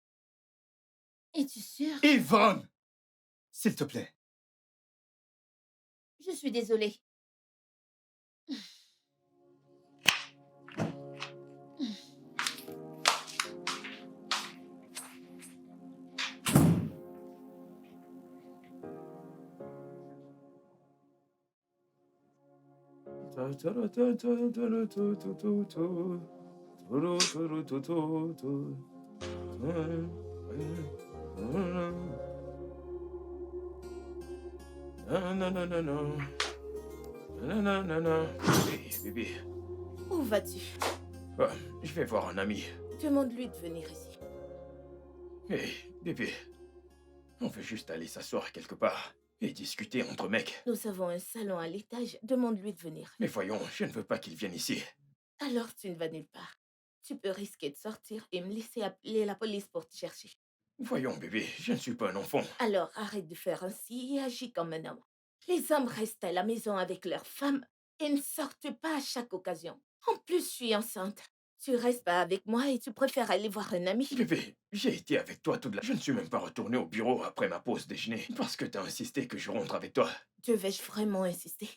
Es-tu sûr? Yvonne! S'il te plaît. Je suis désolée. Non, non, non, non, non. Non, non, non, non. Bébé. Où vas-tu? Oh, je vais voir un ami. Demande-lui de venir ici. Hé, bébé. On veut juste aller s'asseoir quelque part et discuter entre mecs. Nous avons un salon à l'étage. Demande-lui de venir. Mais voyons, je ne veux pas qu'il vienne ici. Alors tu ne vas nulle part. Tu peux risquer de sortir et me laisser appeler la police pour te chercher. Voyons, bébé, je ne suis pas un enfant. Alors arrête de faire ainsi et agis comme un homme. Les hommes restent à la maison avec leurs femmes et ne sortent pas à chaque occasion. En plus, je suis enceinte. Tu restes pas avec moi et tu préfères aller voir un ami. Bébé, j'ai été avec toi toute la... Je ne suis même pas retourné au bureau après ma pause déjeuner parce que t'as insisté que je rentre avec toi. Devais-je vraiment insister?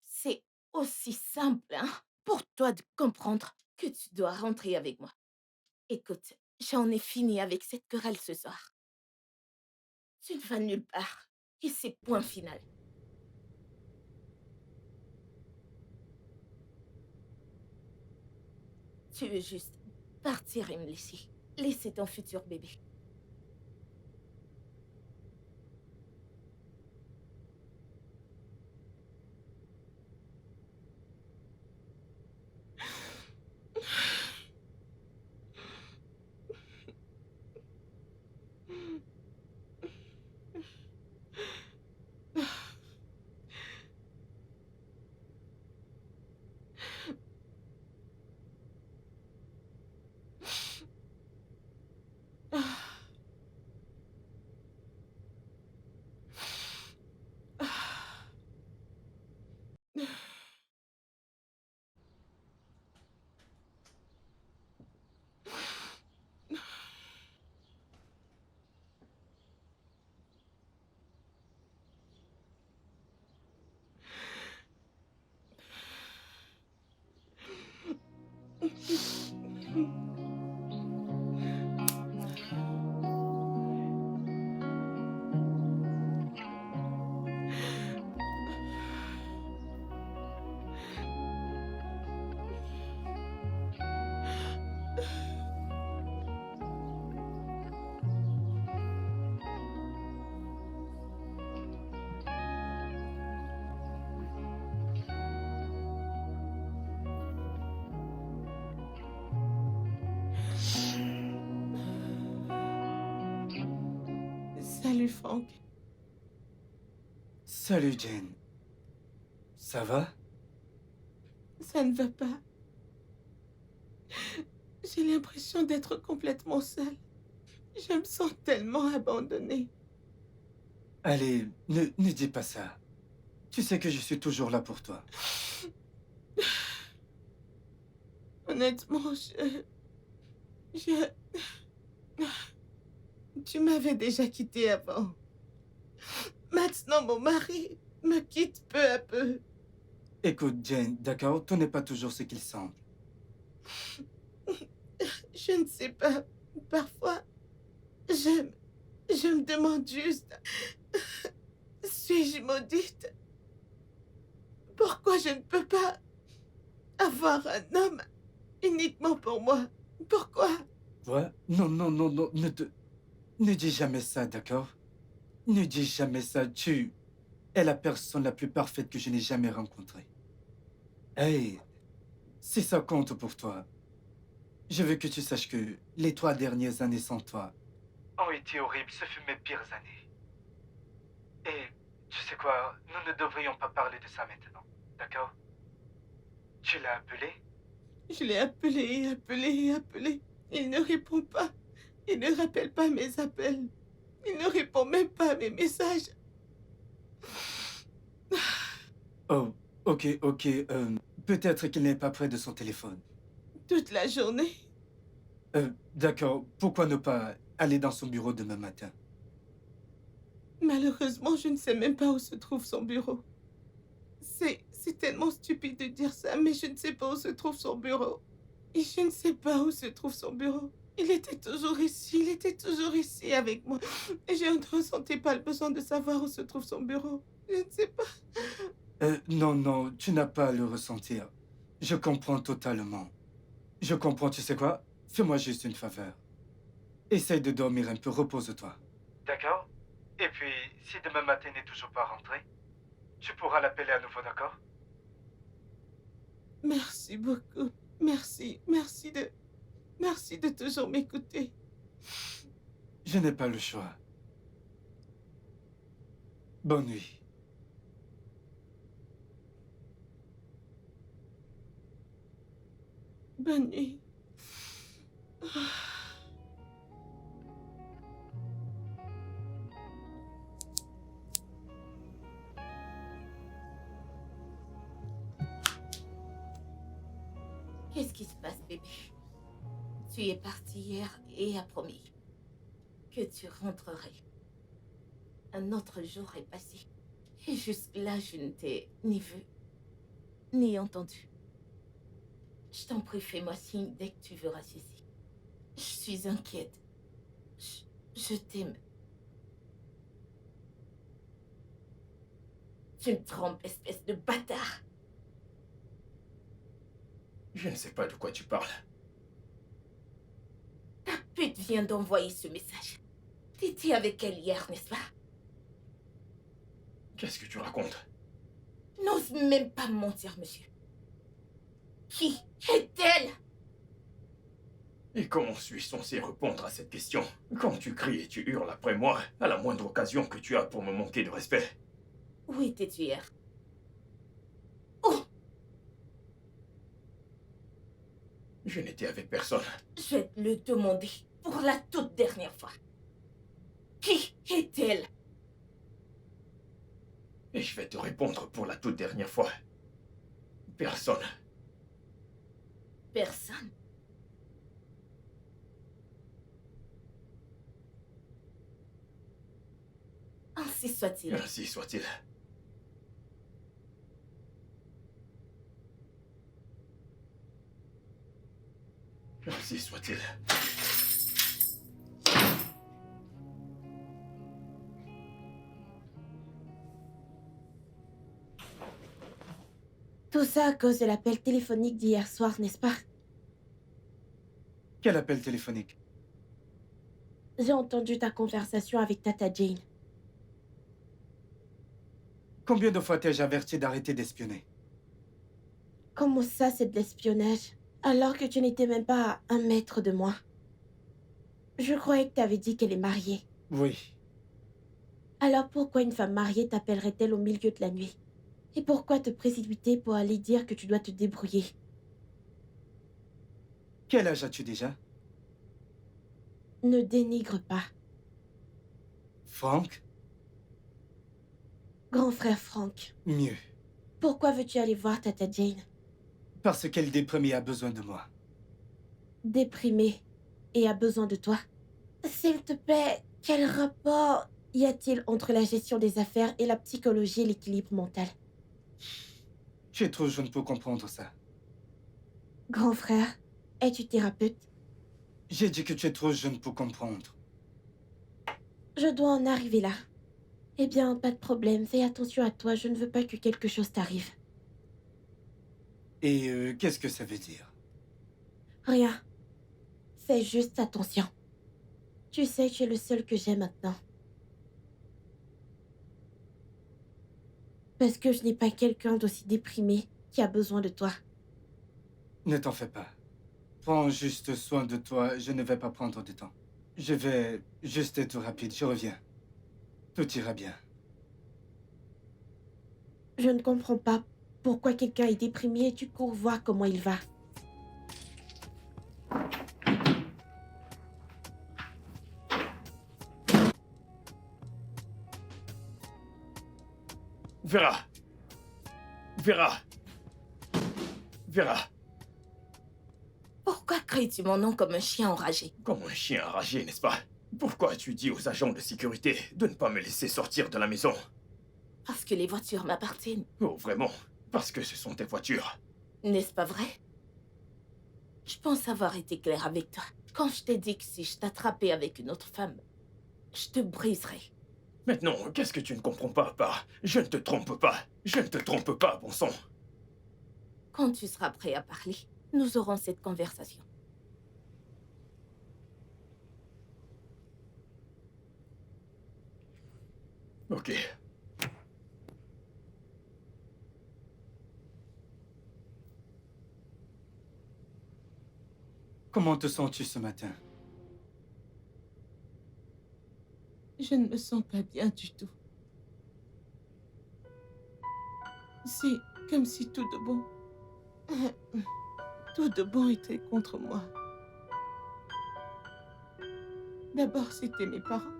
C'est aussi simple, hein, pour toi de comprendre que tu dois rentrer avec moi. Écoute, j'en ai fini avec cette querelle ce soir. Tu ne vas nulle part. Et c'est point final. Tu veux juste partir et me laisser. Laisser ton futur bébé. Salut Franck. Salut, Jane. Ça va? Ça ne va pas. J'ai l'impression d'être complètement seule. Je me sens tellement abandonnée. Allez, ne dis pas ça. Tu sais que je suis toujours là pour toi. Honnêtement, Tu m'avais déjà quitté avant. Maintenant, mon mari me quitte peu à peu. Écoute, Jane, d'accord, tout n'est pas toujours ce qu'il semble. Je ne sais pas. Parfois, je me demande juste... Suis-je maudite? Pourquoi je ne peux pas avoir un homme uniquement pour moi? Pourquoi? Quoi? Non, non, non, non, ne dis jamais ça, d'accord? Ne dis jamais ça, tu es la personne la plus parfaite que je n'ai jamais rencontrée. Hey, si ça compte pour toi, je veux que tu saches que les 3 dernières années sans toi ont été horribles, ce fut mes pires années. Et Tu sais quoi, nous ne devrions pas parler de ça maintenant, d'accord? Tu l'as appelé? Je l'ai appelé, appelé, appelé. Il ne répond pas. Il ne rappelle pas mes appels. Il ne répond même pas à mes messages. Oh, ok. Peut-être qu'il n'est pas près de son téléphone. Toute la journée. D'accord, pourquoi ne pas aller dans son bureau demain matin? Malheureusement, je ne sais même pas où se trouve son bureau. C'est tellement stupide de dire ça, mais je ne sais pas où se trouve son bureau. Et je ne sais pas où se trouve son bureau. Il était toujours ici avec moi. Et je ne ressentais pas le besoin de savoir où se trouve son bureau. Je ne sais pas. Non, tu n'as pas à le ressentir. Je comprends totalement. Je comprends, tu sais quoi? Fais-moi juste une faveur. Essaye de dormir un peu, repose-toi. D'accord? Et puis, si demain matin n'est toujours pas rentré, tu pourras l'appeler à nouveau, d'accord? Merci beaucoup. Merci de toujours m'écouter. Je n'ai pas le choix. Bonne nuit. Bonne nuit. Qu'est-ce qui se passe, bébé? Tu es parti hier et as promis que tu rentrerais. Un autre jour est passé. Et jusque-là, je ne t'ai ni vu, ni entendu. Je t'en prie, fais-moi signe dès que tu verras ceci. Je suis inquiète. Je t'aime. Tu me trompes, espèce de bâtard. Je ne sais pas de quoi tu parles. Ta pute vient d'envoyer ce message. T'étais avec elle hier, n'est-ce pas? Qu'est-ce que tu racontes? N'ose même pas mentir, monsieur. Qui est-elle? Et comment suis-je censé répondre à cette question quand tu cries et tu hurles après moi à la moindre occasion que tu as pour me manquer de respect? Où étais-tu hier? Où? Je n'étais avec personne. Je vais te le demander pour la toute dernière fois. Qui est-elle? Et je vais te répondre pour la toute dernière fois. Personne. Personne. Ainsi soit-il. Ainsi soit-il. Ainsi soit-il. Tout ça à cause de l'appel téléphonique d'hier soir, n'est-ce pas? Quel appel téléphonique? J'ai entendu ta conversation avec Tata Jane. Combien de fois t'ai-je averti d'arrêter d'espionner? Comment ça, c'est de l'espionnage? Alors que tu n'étais même pas à 1 mètre de moi. Je croyais que tu avais dit qu'elle est mariée. Oui. Alors pourquoi une femme mariée t'appellerait-elle au milieu de la nuit? Et pourquoi te précipiter pour aller dire que tu dois te débrouiller? Quel âge as-tu déjà? Ne dénigre pas. Franck? Grand frère Franck, Mieux. pourquoi veux-tu aller voir Tata Jane? Parce qu'elle déprimée a besoin de moi. Déprimée et a besoin de toi? S'il te plaît, quel rapport y a-t-il entre la gestion des affaires et la psychologie et l'équilibre mental? Tu es trop jeune pour comprendre ça. Grand frère, es-tu thérapeute? J'ai dit que tu es trop jeune pour comprendre. Je dois en arriver là. Eh bien, pas de problème, fais attention à toi, je ne veux pas que quelque chose t'arrive. Et qu'est-ce que ça veut dire? Rien. Fais juste attention. Tu sais que tu es le seul que j'ai maintenant. Parce que je n'ai pas quelqu'un d'aussi déprimé qui a besoin de toi. Ne t'en fais pas. Prends juste soin de toi, je ne vais pas prendre de temps. Je vais juste être rapide, je reviens. Tout ira bien. Je ne comprends pas pourquoi quelqu'un est déprimé et tu cours voir comment il va. Vera! Vera! Vera! Pourquoi cries-tu mon nom comme un chien enragé? Comme un chien enragé, n'est-ce pas? Pourquoi as-tu dit aux agents de sécurité de ne pas me laisser sortir de la maison? Parce que les voitures m'appartiennent. Oh, vraiment? Parce que ce sont tes voitures. N'est-ce pas vrai? Je pense avoir été claire avec toi. Quand je t'ai dit que si je t'attrapais avec une autre femme, je te briserais. Maintenant, qu'est-ce que tu ne comprends pas par « Je ne te trompe pas ». Je ne te trompe pas, bon sang. Quand tu seras prêt à parler, nous aurons cette conversation. Ok. Comment te sens-tu ce matin? Je ne me sens pas bien du tout. C'est comme si tout de bon... Tout de bon était contre moi. D'abord, c'était mes parents.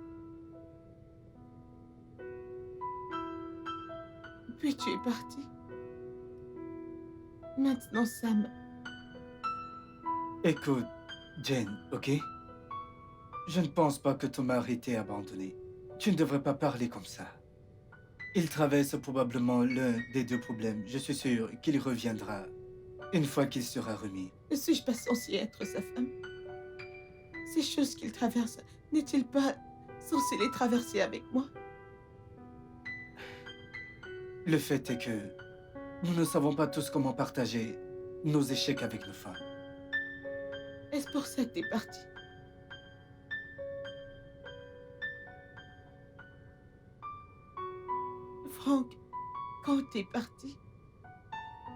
Puis tu es parti. Maintenant, Sam. Écoute, Jane, ok? Je ne pense pas que ton mari t'ait abandonné. Tu ne devrais pas parler comme ça. Il traverse probablement l'un des deux problèmes. Je suis sûr qu'il reviendra une fois qu'il sera remis. Ne suis-je pas censée être sa femme? Ces choses qu'il traverse, n'est-il pas censé les traverser avec moi? Le fait est que nous ne savons pas tous comment partager nos échecs avec nos femmes. Est-ce pour ça que t'es parti? Franck, quand t'es parti,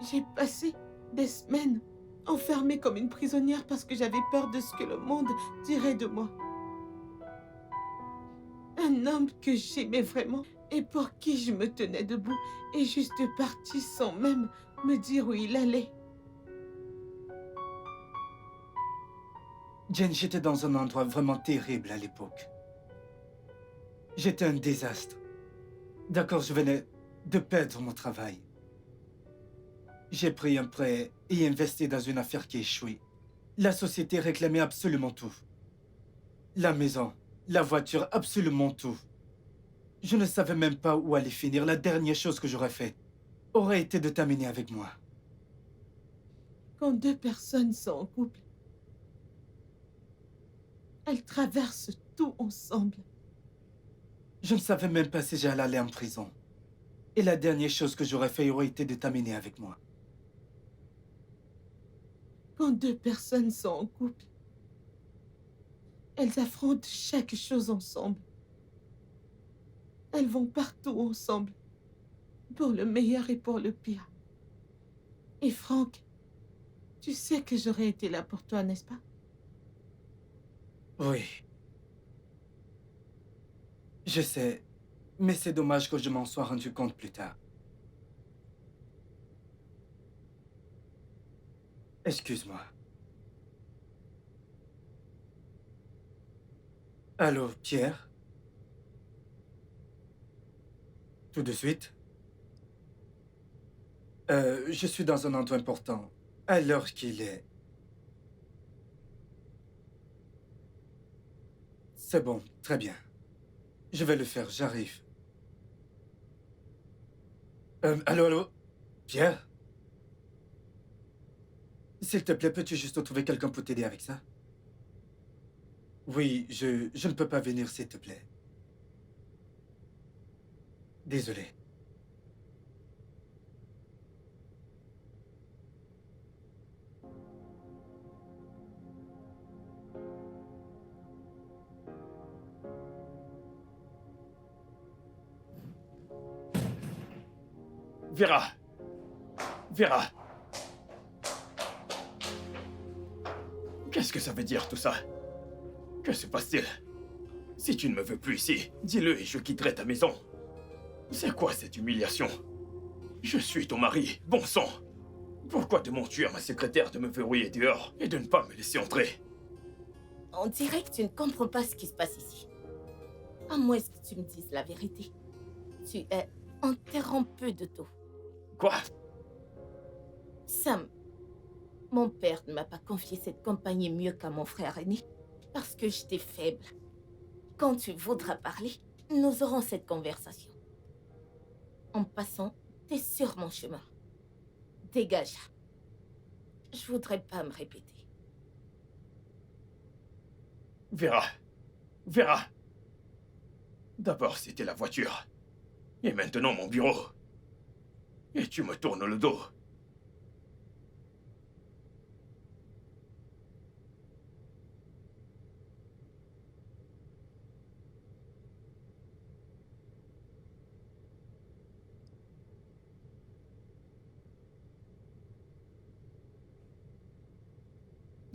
j'ai passé des semaines enfermée comme une prisonnière parce que j'avais peur de ce que le monde dirait de moi. Un homme que j'aimais vraiment et pour qui je me tenais debout est juste parti sans même me dire où il allait. Jane, j'étais dans un endroit vraiment terrible à l'époque. J'étais un désastre. D'accord, je venais de perdre mon travail. J'ai pris un prêt et investi dans une affaire qui a échoué. La société réclamait absolument tout. La maison, la voiture, absolument tout. Je ne savais même pas où aller finir. La dernière chose que j'aurais faite aurait été de t'amener avec moi. Quand deux personnes sont en couple, elles traversent tout ensemble. Je ne savais même pas si j'allais aller en prison. Et la dernière chose que j'aurais fait aurait été de t'amener avec moi. Quand deux personnes sont en couple, elles affrontent chaque chose ensemble. Elles vont partout ensemble, pour le meilleur et pour le pire. Et Franck, tu sais que j'aurais été là pour toi, n'est-ce pas? Oui. Je sais, mais c'est dommage que je m'en sois rendu compte plus tard. Excuse-moi. Allô, Pierre? Tout de suite? Je suis dans un endroit important. À l'heure qu'il est. C'est bon, très bien. Je vais le faire, j'arrive. Allô, allô? Pierre? S'il te plaît, peux-tu juste trouver quelqu'un pour t'aider avec ça? Oui, je ne peux pas venir, s'il te plaît. Désolé. Vera! Vera! Qu'est-ce que ça veut dire tout ça? Que se passe-t-il? Si tu ne me veux plus ici, dis-le et je quitterai ta maison. C'est quoi cette humiliation? Je suis ton mari, bon sang. Pourquoi demandes-tu à ma secrétaire de me verrouiller dehors et de ne pas me laisser entrer? On dirait que tu ne comprends pas ce qui se passe ici. À moins que tu me dises la vérité. Tu es interrompu de tout. Quoi? Sam, mon père ne m'a pas confié cette compagnie mieux qu'à mon frère aîné parce que j'étais faible. Quand tu voudras parler, nous aurons cette conversation. En passant, t'es sur mon chemin. Dégage. Je voudrais pas me répéter. Vera. Vera. D'abord, c'était la voiture. Et maintenant, mon bureau. Et tu me tournes le dos.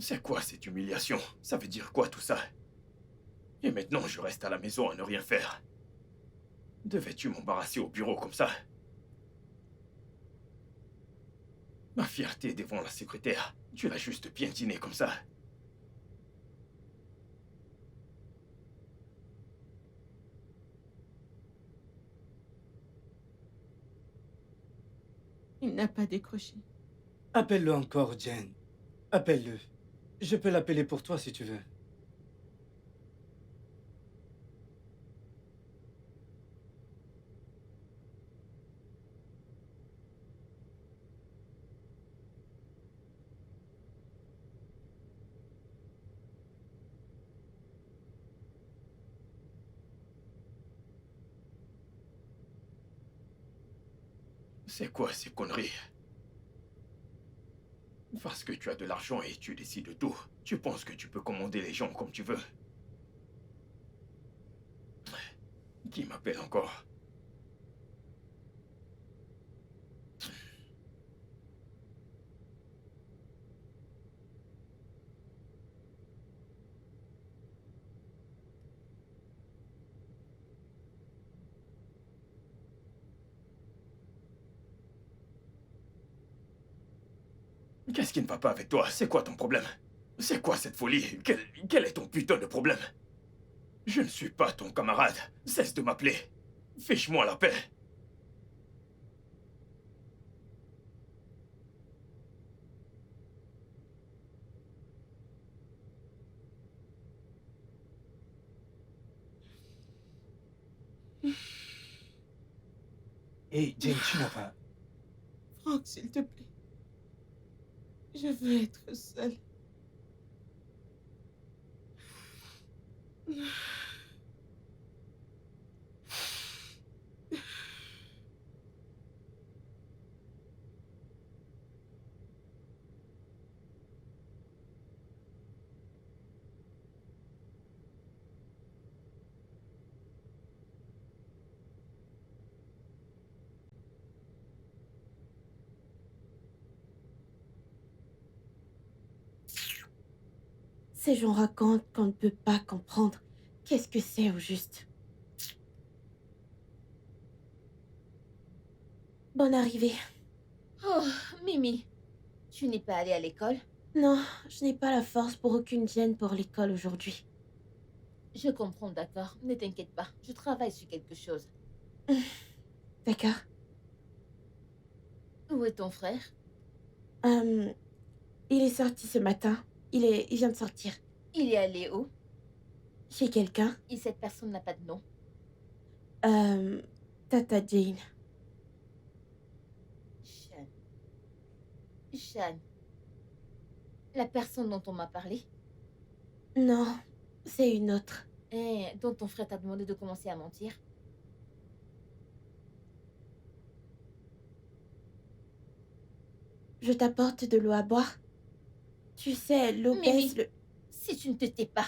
C'est quoi cette humiliation? Ça veut dire quoi tout ça? Et maintenant, je reste à la maison à ne rien faire. Devais-tu m'embarrasser au bureau comme ça? Ma fierté devant la secrétaire, tu l'as juste piétinée comme ça. Il n'a pas décroché. Appelle-le encore, Jen. Appelle-le. Je peux l'appeler pour toi si tu veux. C'est quoi ces conneries? Parce que tu as de l'argent et tu décides de tout, tu penses que tu peux commander les gens comme tu veux. Qui m'appelle encore? Qu'est-ce qui ne va pas avec toi? C'est quoi ton problème? C'est quoi cette folie? Quel est ton putain de problème? Je ne suis pas ton camarade. Cesse de m'appeler. Fiche-moi la paix. Hé, Jen, tu n'as pas... Franck, s'il te plaît. Je veux être seule. Ces gens racontent qu'on ne peut pas comprendre. Qu'est-ce que c'est au juste? Bonne arrivée. Oh, Mimi, tu n'es pas allée à l'école? Non, je n'ai pas la force pour aucune gêne pour l'école aujourd'hui. Je comprends, d'accord. Ne t'inquiète pas, je travaille sur quelque chose. D'accord. Où est ton frère? Il est sorti ce matin. Il vient de sortir. Il est allé où? Chez quelqu'un. Et cette personne n'a pas de nom. Tata Jane. Jeanne. Jeanne. La personne dont on m'a parlé? Non, c'est une autre. Dont ton frère t'a demandé de commencer à mentir? Je t'apporte de l'eau à boire. Tu sais, l'eau Mimi. baisse le... Si tu ne te tais pas.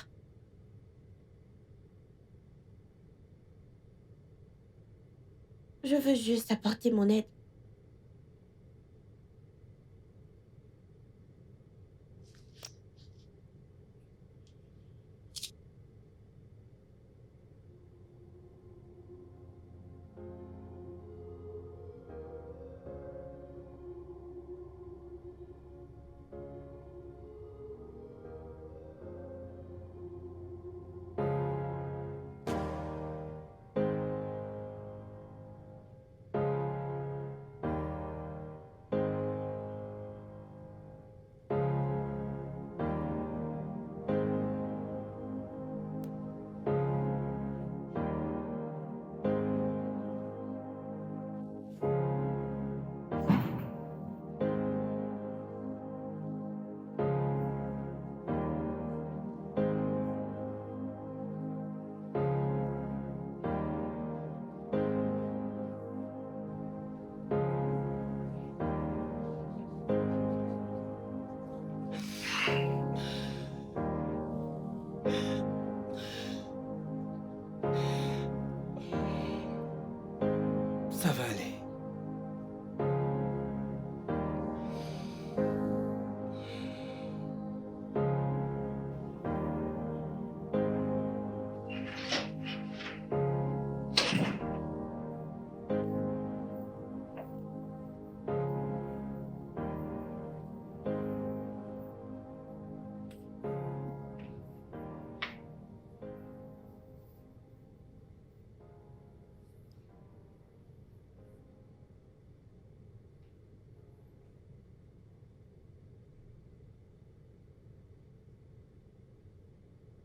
Je veux juste apporter mon aide.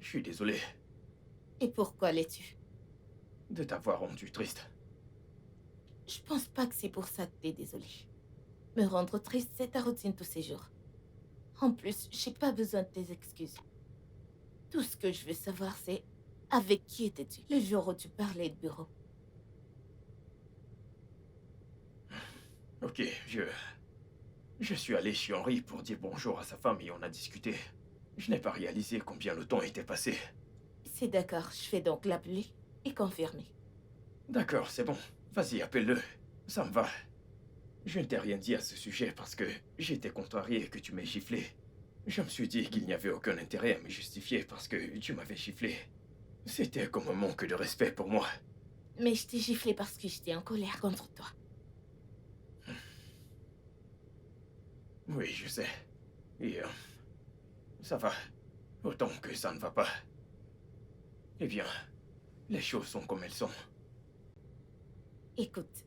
Je suis désolé Et pourquoi l'es-tu? de t'avoir rendu triste. Je pense pas que c'est pour ça que t'es désolé. Me rendre triste, c'est ta routine tous ces jours. En plus, j'ai pas besoin de tes excuses. Tout ce que je veux savoir, c'est avec qui étais-tu le jour où tu parlais de bureau? Ok, je suis allé chez Henri pour dire bonjour à sa femme et on a discuté. Je n'ai pas réalisé combien le temps était passé. C'est d'accord, je fais donc l'appeler et confirmer. D'accord, c'est bon. Vas-y, appelle-le. Ça me va. Je ne t'ai rien dit à ce sujet parce que j'étais contrarié que tu m'aies giflé. Je me suis dit qu'il n'y avait aucun intérêt à me justifier parce que tu m'avais giflé. C'était comme un manque de respect pour moi. Mais je t'ai giflé parce que j'étais en colère contre toi. Oui, je sais. Et ça va. Autant que ça ne va pas. Eh bien, les choses sont comme elles sont. Écoute,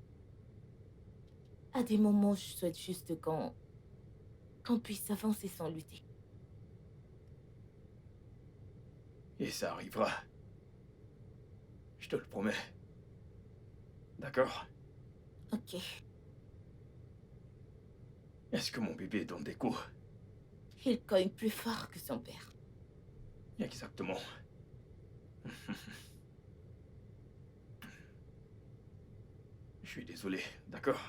à des moments, je souhaite juste qu'on puisse avancer sans lutter. Et ça arrivera. Je te le promets. D'accord? Ok. Est-ce que mon bébé donne des coups? Il cogne plus fort que son père. Exactement. Je suis désolé, d'accord?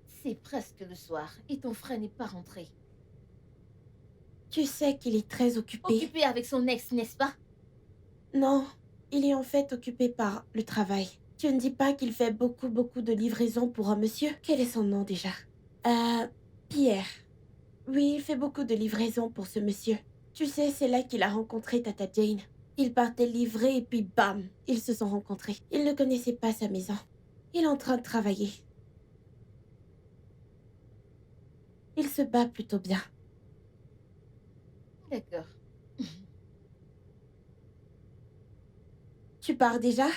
C'est presque le soir et ton frère n'est pas rentré. Tu sais qu'il est très occupé. Occupé avec son ex, n'est-ce pas? Non, il est en fait occupé par le travail. Tu ne dis pas qu'il fait beaucoup de livraisons pour un monsieur? Quel est son nom déjà? Pierre. Oui, il fait beaucoup de livraisons pour ce monsieur. Tu sais, c'est là qu'il a rencontré Tata Jane. Il partait livrer et puis bam, ils se sont rencontrés. Il ne connaissait pas sa maison. Il est en train de travailler. Il se bat plutôt bien. D'accord. Tu pars déjà?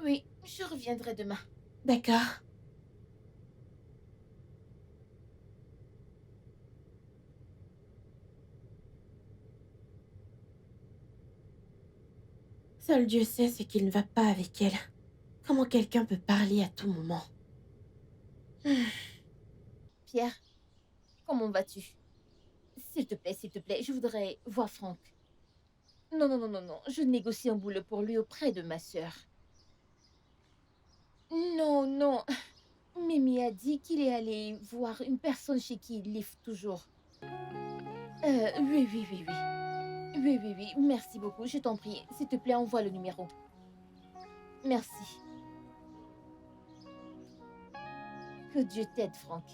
Oui, je reviendrai demain. D'accord. Seul Dieu sait ce qu'il ne va pas avec elle. Comment quelqu'un peut parler à tout moment? Pierre, comment vas-tu? S'il te plaît, je voudrais voir Franck. Non, non, non, non, non, je négocie un boulot pour lui auprès de ma sœur. Non, non, Mimi a dit qu'il est allé voir une personne chez qui il livre toujours. Oui, oui, oui, oui. Oui, oui, oui, merci beaucoup, je t'en prie. S'il te plaît, envoie le numéro. Merci. Que Dieu t'aide, Franck.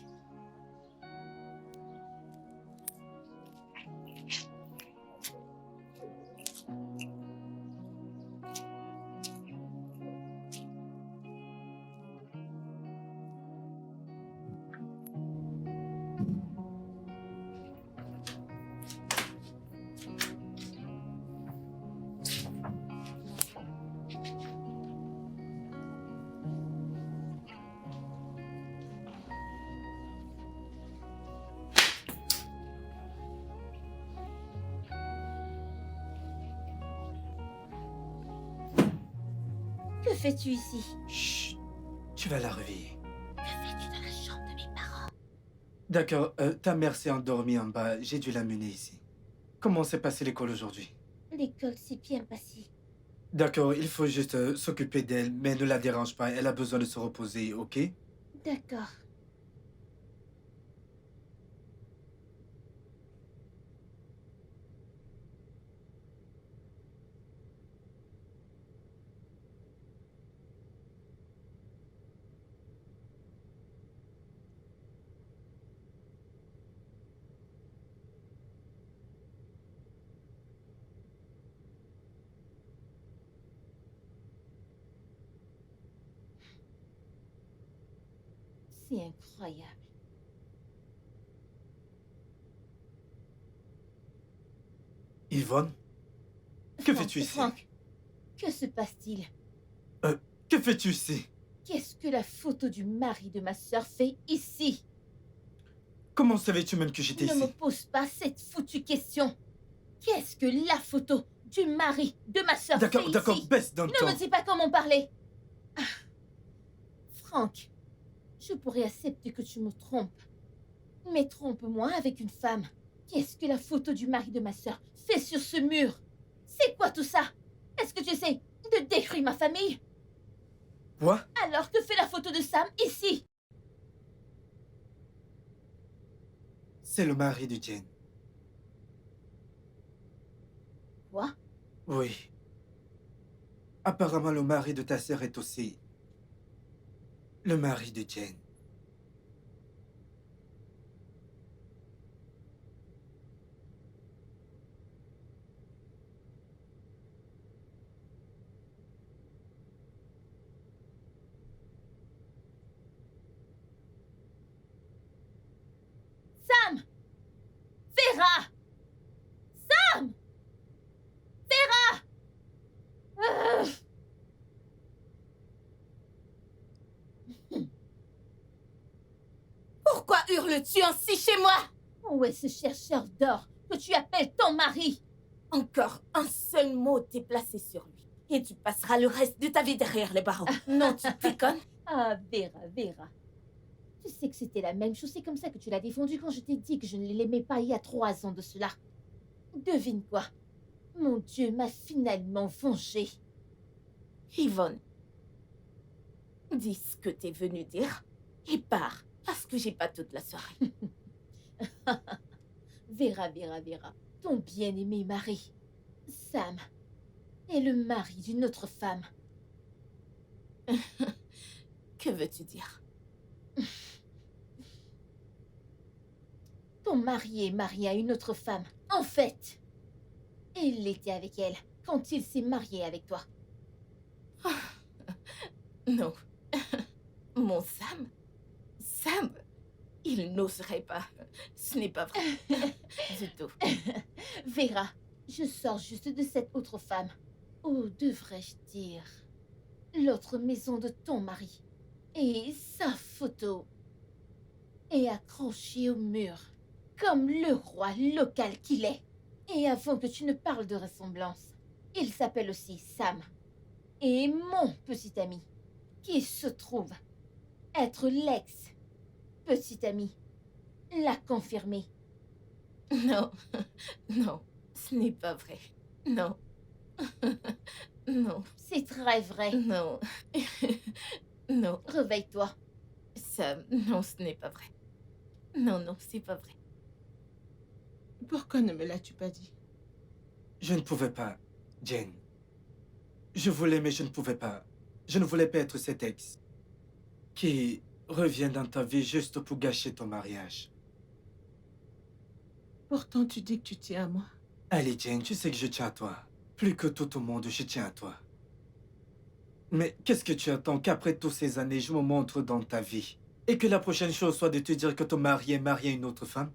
Que fais-tu ici? Chut, tu vas la réveiller. Que fais-tu dans la chambre de mes parents? D'accord, ta mère s'est endormie en bas, j'ai dû l'amener ici. Comment s'est passée l'école aujourd'hui? L'école s'est bien passée. D'accord, il faut juste s'occuper d'elle, mais ne la dérange pas, elle a besoin de se reposer, ok? D'accord. C'est incroyable. Yvonne? Que fais-tu ici? Franck, que se passe-t-il? Que fais-tu ici? Qu'est-ce que la photo du mari de ma sœur fait ici? Comment savais-tu même que j'étais Ne ici? me pose pas cette foutue question. Qu'est-ce que la photo du mari de ma sœur fait D'accord, d'accord, ici? baisse d'un Ne ton. me dis pas comment parler. Ah. Franck, je pourrais accepter que tu me trompes. Mais trompe-moi avec une femme. Qu'est-ce que la photo du mari de ma sœur fait sur ce mur? C'est quoi tout ça? Est-ce que tu essaies de détruire ma famille? Quoi? Alors que fait la photo de Sam ici? C'est le mari de Jane. Quoi? Oui. Apparemment, le mari de ta sœur est aussi le mari de Jane. Sam! Vera! Sam! Vera! Pourquoi hurles-tu ainsi chez moi? Où est ce chercheur d'or que tu appelles ton mari? Encore un seul mot t'est placé sur lui. Et tu passeras le reste de ta vie derrière les barreaux. Non, tu déconnes? Ah, Vera, Vera. Tu sais que c'était la même chose. C'est comme ça que tu l'as défendu quand je t'ai dit que je ne l'aimais pas il y a 3 ans de cela. Devine quoi? Mon Dieu m'a finalement vengée. Yvonne, dis ce que t'es venu dire et pars, parce que j'ai pas toute la soirée. Vera, Vera, Vera. Ton bien-aimé mari, Sam, est le mari d'une autre femme. Que veux-tu dire? Ton mari est marié à une autre femme. En fait, il était avec elle quand il s'est marié avec toi. Non. Mon Sam? Sam? Il n'oserait pas. Ce n'est pas vrai. Du tout. Vera, je sors juste de cette autre femme. Ou devrais-je dire, l'autre maison de ton mari. Et sa photo est accrochée au mur, comme le roi local qu'il est. Et avant que tu ne parles de ressemblance, il s'appelle aussi Sam. Et mon petit ami, qui se trouve être l'ex-petit ami, l'a confirmé. Non. Non. Ce n'est pas vrai. Non. Non. C'est très vrai. Non. Non. Réveille-toi. Sam, non, ce n'est pas vrai. Non, non, c'est pas vrai. Pourquoi ne me l'as-tu pas dit? Je ne pouvais pas, Jane. Je voulais, mais je ne pouvais pas. Je ne voulais pas être cet ex qui revient dans ta vie juste pour gâcher ton mariage. Pourtant, tu dis que tu tiens à moi. Allez, Jane, tu sais que je tiens à toi. Plus que tout au monde, je tiens à toi. Mais qu'est-ce que tu attends qu'après toutes ces années, je me montre dans ta vie et que la prochaine chose soit de te dire que ton mari est marié à une autre femme?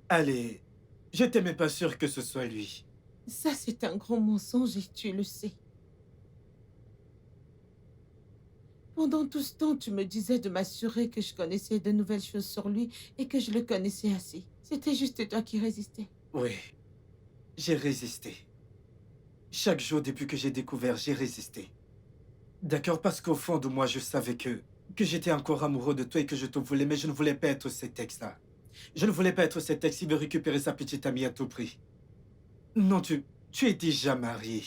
Allez, je n'étais même pas sûr que ce soit lui. Ça, c'est un gros mensonge et tu le sais. Pendant tout ce temps, tu me disais de m'assurer que je connaissais de nouvelles choses sur lui et que je le connaissais assez. C'était juste toi qui résistais. Oui, j'ai résisté. Chaque jour depuis que j'ai découvert, j'ai résisté. D'accord, parce qu'au fond de moi, je savais que j'étais encore amoureux de toi et que je te voulais, mais je ne voulais pas être cet ex-là. Je ne voulais pas être cet ex qui veut récupérer sa petite amie à tout prix. Non, tu es déjà marié.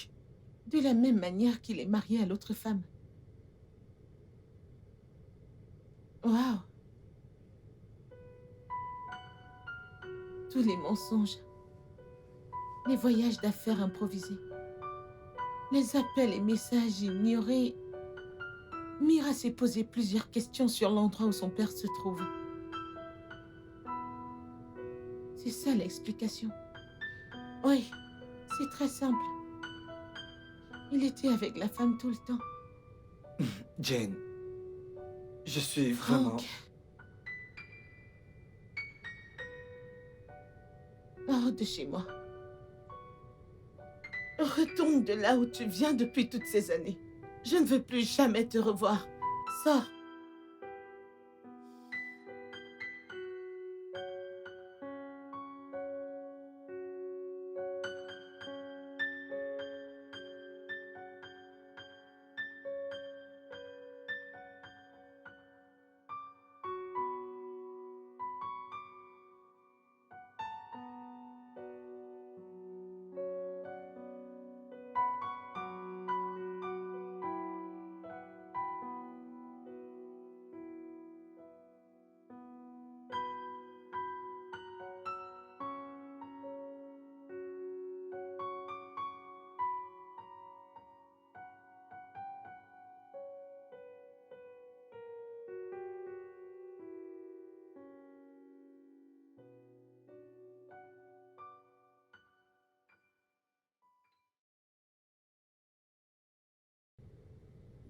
De la même manière qu'il est marié à l'autre femme. Waouh! Tous les mensonges. Les voyages d'affaires improvisés. Les appels et messages ignorés. Mira s'est posé plusieurs questions sur l'endroit où son père se trouve. C'est ça l'explication. Oui, c'est très simple. Il était avec la femme tout le temps. Jane, je suis vraiment... Franck. Hors de chez moi. Retourne de là où tu viens depuis toutes ces années. Je ne veux plus jamais te revoir. Sors.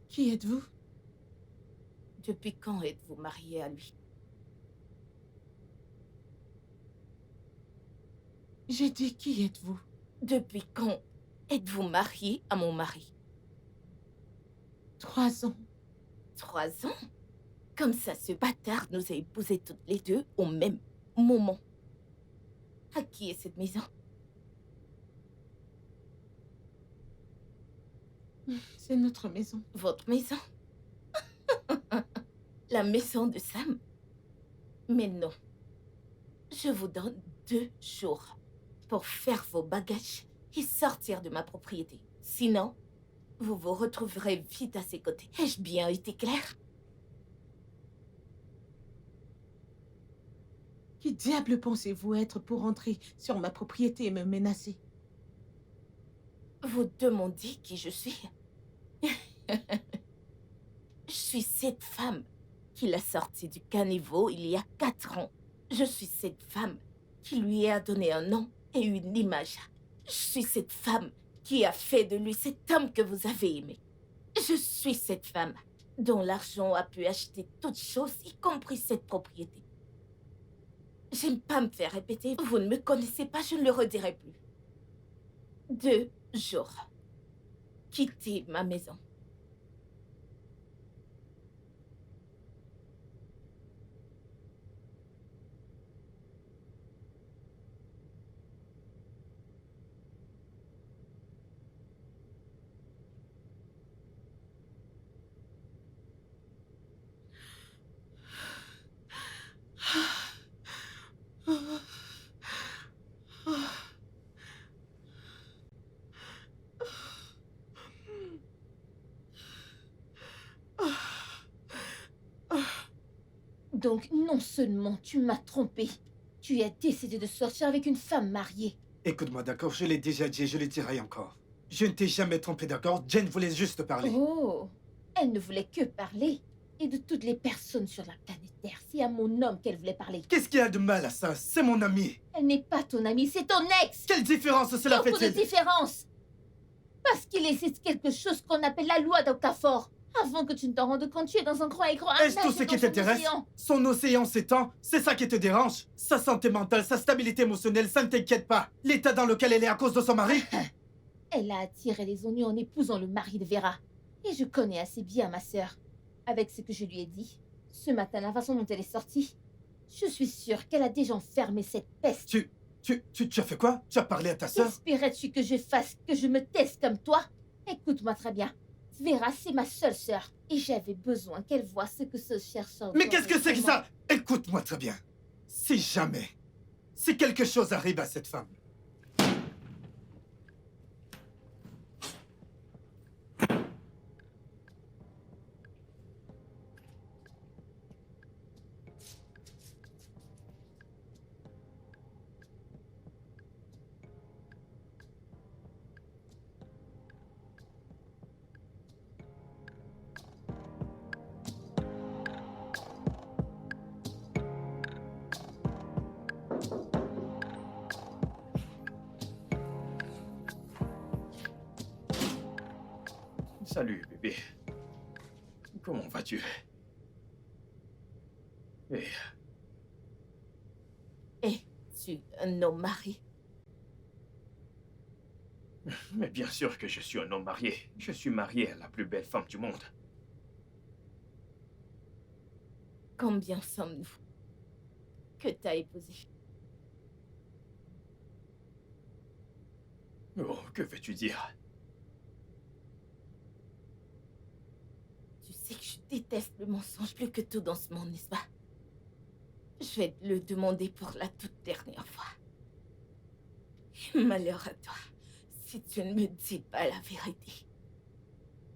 Qui êtes-vous? Depuis quand êtes-vous mariée à lui? J'ai dit qui êtes-vous? Depuis quand êtes-vous mariée à mon mari? 3 ans. 3 ans? Comme ça, ce bâtard nous a épousés toutes les deux au même moment. À qui est cette maison? C'est notre maison. Votre maison? La maison de Sam? Mais non. Je vous donne 2 jours pour faire vos bagages et sortir de ma propriété. Sinon, vous vous retrouverez vite à ses côtés. Ai-je bien été claire? Qui diable pensez-vous être pour entrer sur ma propriété et me menacer? Vous demandez qui je suis? Je suis cette femme qui l'a sorti du caniveau il y a 4 ans. Je suis cette femme qui lui a donné un nom et une image. Je suis cette femme qui a fait de lui cet homme que vous avez aimé. Je suis cette femme dont l'argent a pu acheter toutes choses, y compris cette propriété. J'aime pas me faire répéter. Vous ne me connaissez pas, je ne le redirai plus. 2 jours. Quittez ma maison. Donc, non seulement tu m'as trompé, tu as décidé de sortir avec une femme mariée. Écoute-moi, d'accord, je l'ai déjà dit et je le dirai encore. Je ne t'ai jamais trompé, d'accord? Jen voulait juste parler. Oh, elle ne voulait que parler. Et de toutes les personnes sur la planète Terre, c'est à mon homme qu'elle voulait parler. Qu'est-ce qu'il y a de mal à ça? C'est mon ami. Elle n'est pas ton amie, c'est ton ex. Quelle différence cela Beaucoup de fait-il? différence. Parce qu'il existe quelque chose qu'on appelle la loi d'Okafor. Avant que tu ne t'en rendes compte, tu es dans un grand écran. Est-ce tout ce qui t'intéresse? Son océan s'étend? C'est ça qui te dérange? Sa santé mentale, sa stabilité émotionnelle, ça ne t'inquiète pas? L'état dans lequel elle est à cause de son mari? Elle a attiré les ennuis en épousant le mari de Vera. Et je connais assez bien ma sœur. Avec ce que je lui ai dit, ce matin, la façon dont elle est sortie, je suis sûre qu'elle a déjà enfermé cette peste. Tu as fait quoi? Tu as parlé à ta sœur? Espérais-tu que je fasse, que je me taise comme toi? Écoute-moi très bien. Vera, c'est ma seule sœur. Et j'avais besoin qu'elle voie ce que ce chercheur... Mais qu'est-ce que c'est que ça? Écoute-moi très bien. Si quelque chose arrive à cette femme, Salut, bébé. Comment vas-tu? Eh, Es-tu un homme marié? mais bien sûr que je suis un homme marié. Je suis marié à la plus belle femme du monde. Combien sommes-nous que t'as épousé? Oh, que veux-tu dire? Tu sais que je déteste le mensonge plus que tout dans ce monde, n'est-ce pas? Je vais te le demander pour la toute dernière fois. Malheur à toi, si tu ne me dis pas la vérité.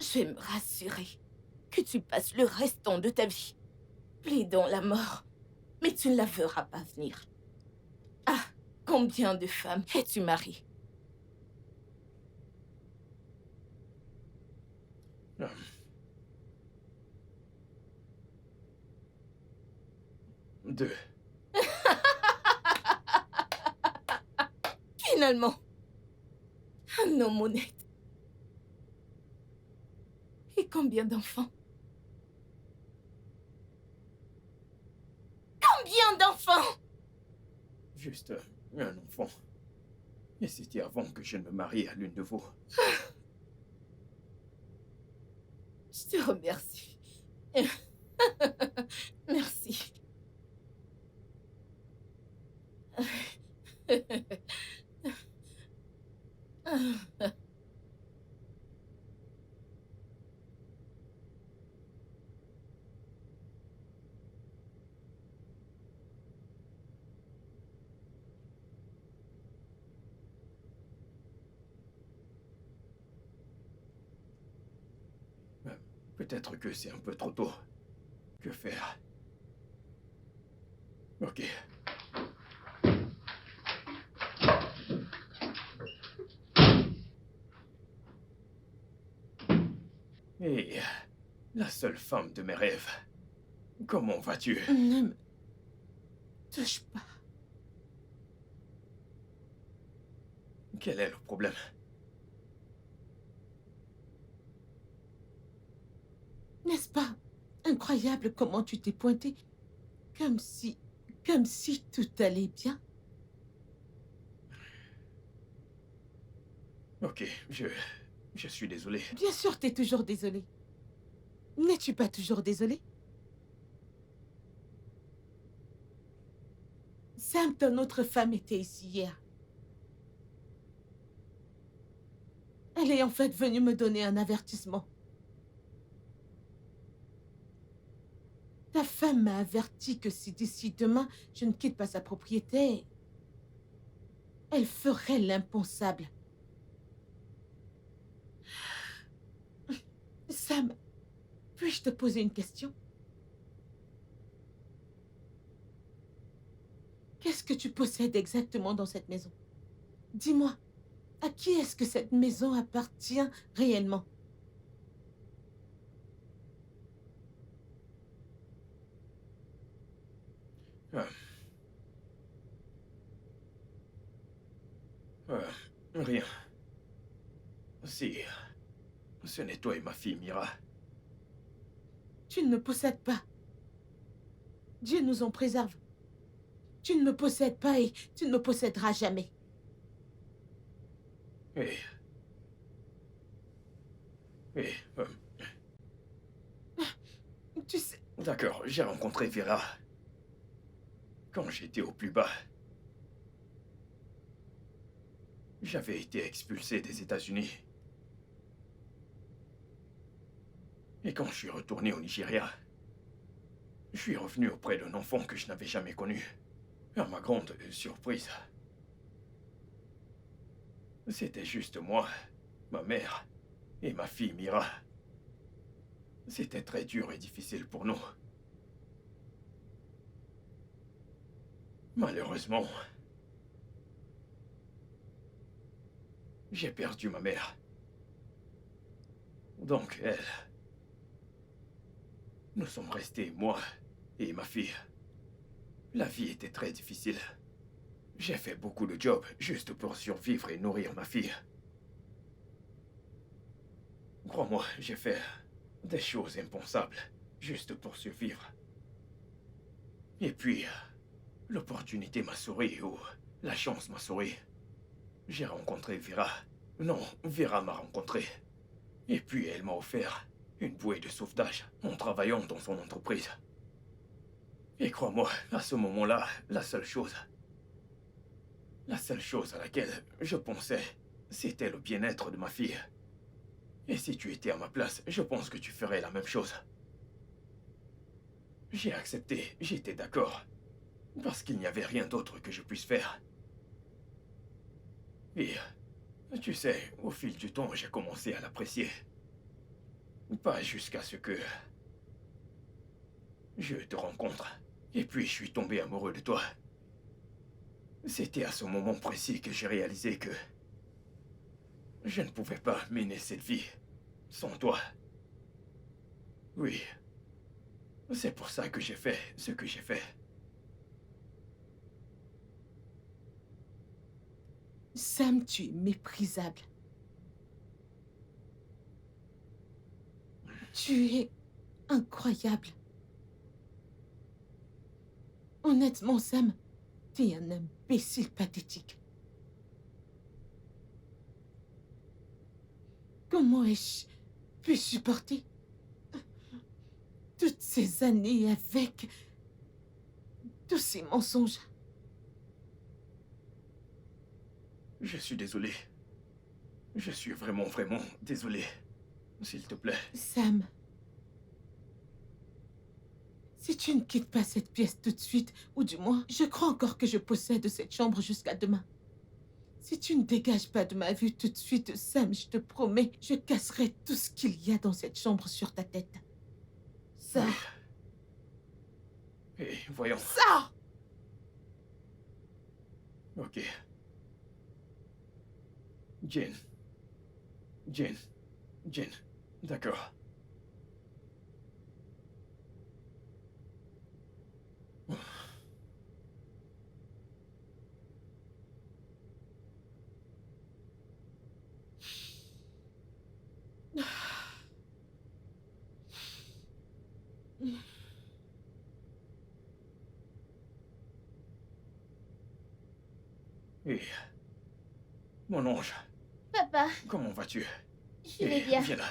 Je vais me rassurer que tu passes le restant de ta vie plaidant la mort, mais tu ne la verras pas venir. Ah, combien de femmes es-tu marié? Hum. Deux. Finalement, un homme honnête. Et combien d'enfants? Combien d'enfants? Juste un enfant. Et c'était avant que je ne me marie à l'une de vous. Je te remercie. Merci. Peut-être que c'est un peu trop tôt. Que faire? Ok. Et la seule femme de mes rêves. Comment vas-tu? Ne me touche pas. Quel est le problème? N'est-ce pas incroyable comment tu t'es pointé? Comme si tout allait bien. Ok, je suis désolé. Bien sûr, t'es toujours désolé. N'es-tu pas toujours désolé? Sam, ton autre femme était ici hier. Elle est en fait venue me donner un avertissement. Ta femme m'a averti que si d'ici demain, je ne quitte pas sa propriété, elle ferait l'impensable. Sam, puis-je te poser une question? Qu'est-ce que tu possèdes exactement dans cette maison? Dis-moi, à qui est-ce que cette maison appartient réellement? Euh, Rien. Si, ce n'est toi et ma fille Mira. Tu ne me possèdes pas. Dieu nous en préserve. Tu ne me possèdes pas et tu ne me posséderas jamais. Et... Et... Tu sais... D'accord, j'ai rencontré Vera. Quand j'étais au plus bas. J'avais été expulsé des États-Unis. Et quand je suis retourné au Nigeria, je suis revenu auprès d'un enfant que je n'avais jamais connu. À ma grande surprise. C'était juste moi, ma mère et ma fille Mira. C'était très dur et difficile pour nous. Malheureusement, j'ai perdu ma mère. Donc elle... Nous sommes restés, moi et ma fille. La vie était très difficile. J'ai fait beaucoup de jobs juste pour survivre et nourrir ma fille. Crois-moi, j'ai fait des choses impensables juste pour survivre. Et puis, l'opportunité m'a souri ou la chance m'a souri. J'ai rencontré Vera. Non, Vera m'a rencontré. Et puis elle m'a offert une bouée de sauvetage en travaillant dans son entreprise. Et crois-moi, à ce moment-là, la seule chose à laquelle je pensais, c'était le bien-être de ma fille. Et si tu étais à ma place, je pense que tu ferais la même chose. J'ai accepté, j'étais d'accord. Parce qu'il n'y avait rien d'autre que je puisse faire. Et, tu sais, au fil du temps, j'ai commencé à l'apprécier. Pas jusqu'à ce que je te rencontre. Et puis je suis tombé amoureux de toi. C'était à ce moment précis que j'ai réalisé que je ne pouvais pas mener cette vie sans toi. Oui, c'est pour ça que j'ai fait ce que j'ai fait. Sam, tu es méprisable. Tu es incroyable. Honnêtement, Sam, t'es un imbécile pathétique. Comment ai-je pu supporter toutes ces années avec tous ces mensonges? Je suis désolé. Je suis vraiment, vraiment désolé. S'il te plaît. Sam, si tu ne quittes pas cette pièce tout de suite, ou du moins, je crois encore que je possède cette chambre jusqu'à demain. Si tu ne dégages pas de ma vue tout de suite, Sam, je te promets, je casserai tout ce qu'il y a dans cette chambre sur ta tête. Sors. Et voyons. Sors! Ok. Jane. Jane. Jane. D'accord. Et... Mon ange, Papa, comment vas-tu? je vais bien. Viens là.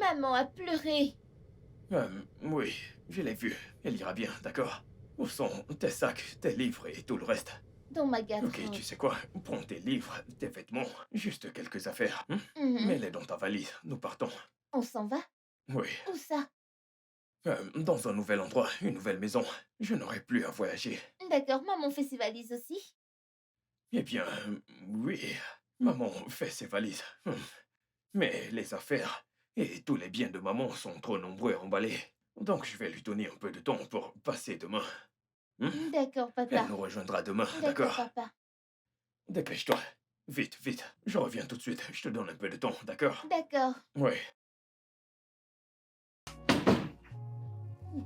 Maman a pleuré. Oui, je l'ai vu. Elle ira bien, d'accord? Où sont tes sacs, tes livres et tout le reste? Dans ma garde-robe. Ok, tu sais quoi? Prends tes livres, tes vêtements, juste quelques affaires. Mhm. Mets-les dans ta valise, nous partons. On s'en va? Oui. Où ça? Dans un nouvel endroit, une nouvelle maison. Je n'aurai plus à voyager. D'accord, maman fait ses valises aussi. Eh bien, oui. Maman fait ses valises. Mais les affaires et tous les biens de maman sont trop nombreux à emballer. Donc je vais lui donner un peu de temps pour passer demain. D'accord, Elle papa. nous rejoindra demain, D'accord, d'accord? papa. Dépêche-toi. Vite, vite. Je reviens tout de suite. Je te donne un peu de temps, d'accord? D'accord. Oui.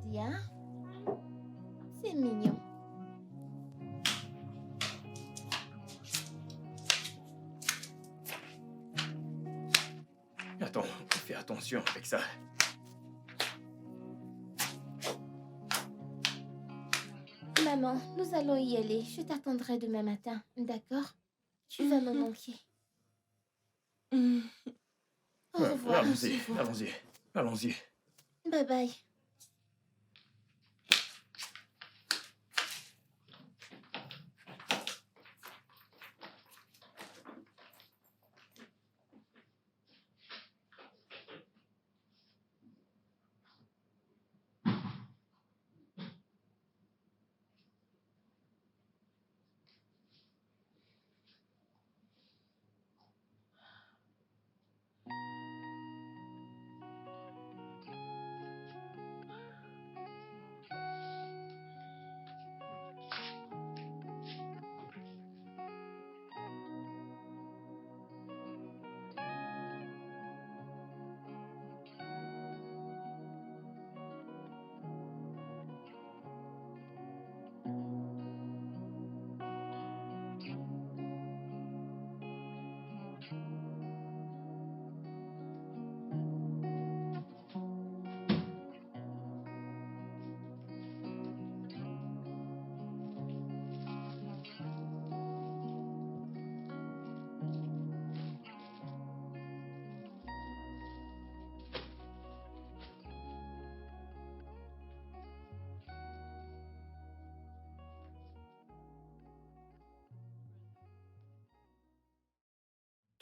Bien. C'est mignon. Attends, fais attention avec ça. Maman, nous allons y aller. Je t'attendrai demain matin, d'accord? Tu vas me manquer. Au revoir. Allons-y, allons-y, allons-y. Bye bye.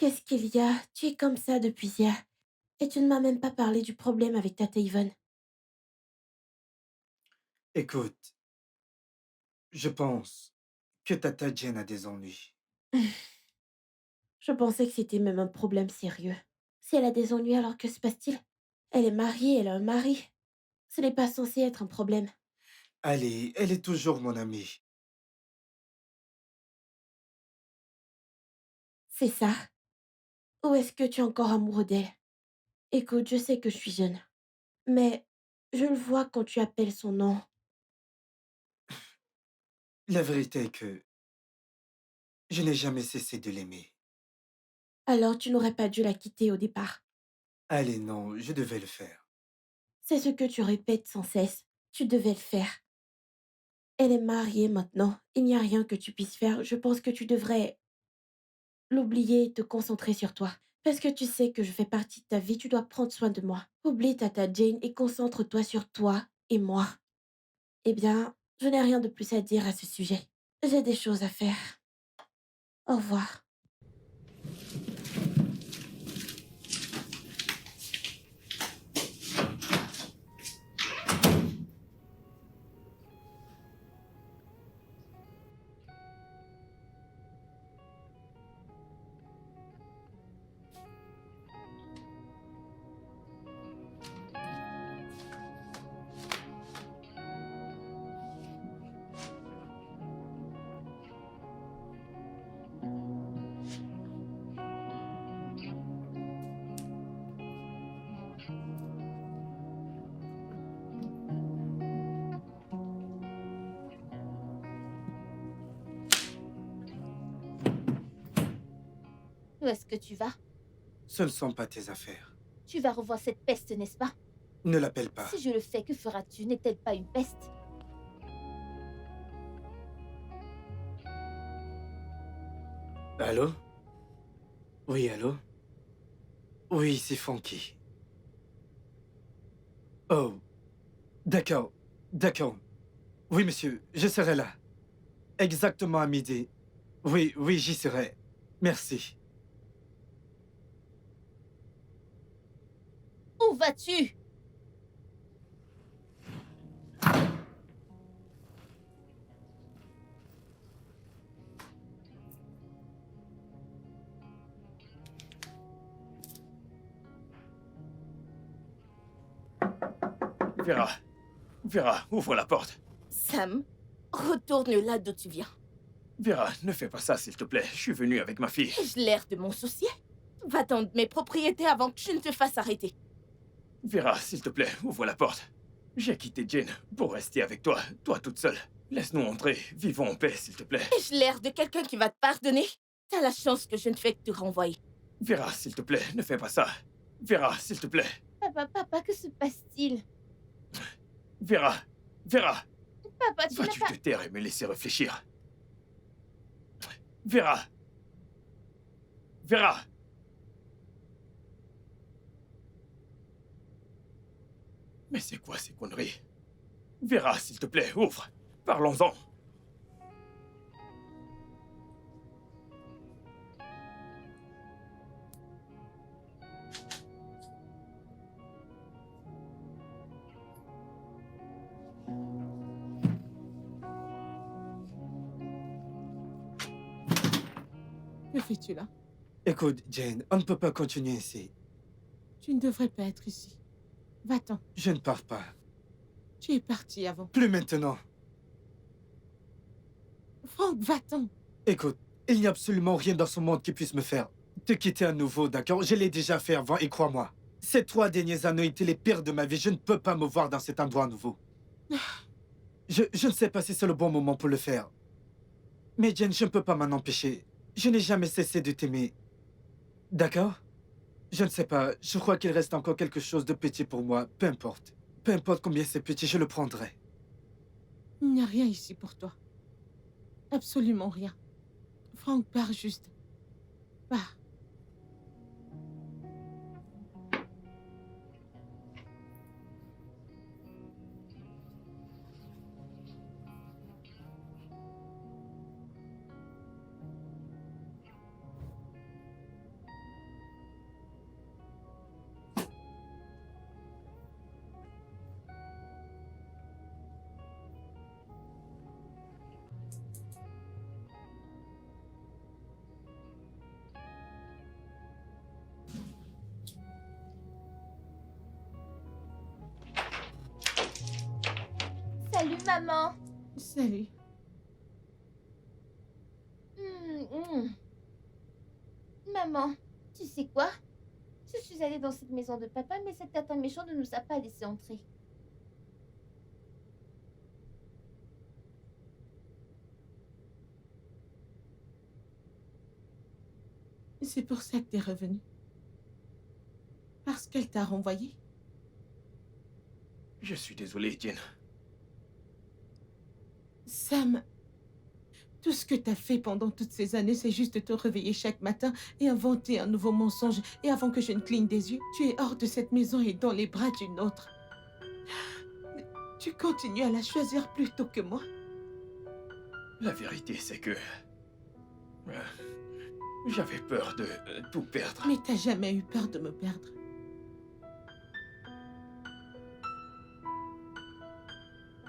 Qu'est-ce qu'il y a? Tu es comme ça depuis hier. Et tu ne m'as même pas parlé du problème avec Tata Yvonne. Écoute, je pense que Tata Jane a des ennuis. Je pensais que c'était même un problème sérieux. Si elle a des ennuis, alors que se passe-t-il? Elle est mariée, elle a un mari. Ce n'est pas censé être un problème. Allez, elle est toujours mon amie. C'est ça. Ou est-ce que tu es encore amoureux d'elle? Écoute, je sais que je suis jeune. Mais je le vois quand tu appelles son nom. La vérité est que je n'ai jamais cessé de l'aimer. Alors tu n'aurais pas dû la quitter au départ. Allez, non, je devais le faire. C'est ce que tu répètes sans cesse. Tu devais le faire. Elle est mariée maintenant. Il n'y a rien que tu puisses faire. Je pense que tu devrais l'oublier et te concentrer sur toi. Parce que tu sais que je fais partie de ta vie, tu dois prendre soin de moi. Oublie Tata Jane et concentre-toi sur toi et moi. Eh bien, je n'ai rien de plus à dire à ce sujet. J'ai des choses à faire. Au revoir. Où est-ce que tu vas? Ce ne sont pas tes affaires. Tu vas revoir cette peste, n'est-ce pas? Ne l'appelle pas. Si je le fais, que feras-tu? N'est-elle pas une peste? Allô? Oui, allô? Oui, c'est Funky. Oh, d'accord, d'accord. Oui, monsieur, je serai là. Exactement à midi. Oui, oui, j'y serai. Merci. Où vas-tu? Vera, Vera, ouvre la porte. Sam, retourne là d'où tu viens. Vera, ne fais pas ça, s'il te plaît. Je suis venu avec ma fille. Ai-je l'air de m'en soucier? Va-t'en de mes propriétés avant que je ne te fasse arrêter. Vera, s'il te plaît, ouvre la porte. J'ai quitté Jane pour rester avec toi, toi toute seule. Laisse-nous entrer, vivons en paix, s'il te plaît. Ai-je l'air de quelqu'un qui va te pardonner? T'as la chance que je ne fais que te renvoyer. Vera, s'il te plaît, ne fais pas ça. Vera, s'il te plaît. Papa, que se passe-t-il? Vera, Vera, Papa, tu n'as vas-tu pas... te taire et me laisser réfléchir? Vera! Vera! Mais c'est quoi ces conneries? Vera, s'il te plaît, ouvre. Parlons-en. Que fais-tu là? Écoute, Jane, on ne peut pas continuer ici. Tu ne devrais pas être ici. Va-t'en. Je ne pars pas. Tu es parti avant. Plus maintenant. Franck, va-t'en. Écoute, il n'y a absolument rien dans ce monde qui puisse me faire te quitter à nouveau, d'accord? Je l'ai déjà fait avant et crois-moi. Ces 3 dernières années étaient les pires de ma vie. Je ne peux pas me voir dans cet endroit à nouveau. Je ne sais pas si c'est le bon moment pour le faire. Mais Jane, je ne peux pas m'en empêcher. Je n'ai jamais cessé de t'aimer. D'accord? Je ne sais pas. Je crois qu'il reste encore quelque chose de petit pour moi. Peu importe. Peu importe combien c'est petit, je le prendrai. Il n'y a rien ici pour toi. Absolument rien. Franck, pars juste. Pars. Salut, maman. Salut. Maman, tu sais quoi? Je suis allée dans cette maison de papa, mais cet tatin méchant ne nous a pas laissé entrer. C'est pour ça que t'es revenu. Parce qu'elle t'a renvoyé. Je suis désolé, Jin. Sam, tout ce que t'as fait pendant toutes ces années, c'est juste te réveiller chaque matin et inventer un nouveau mensonge. Et avant que je ne cligne des yeux, tu es hors de cette maison et dans les bras d'une autre. Tu continues à la choisir plutôt que moi. La vérité, c'est que... j'avais peur de tout perdre. Mais t'as jamais eu peur de me perdre.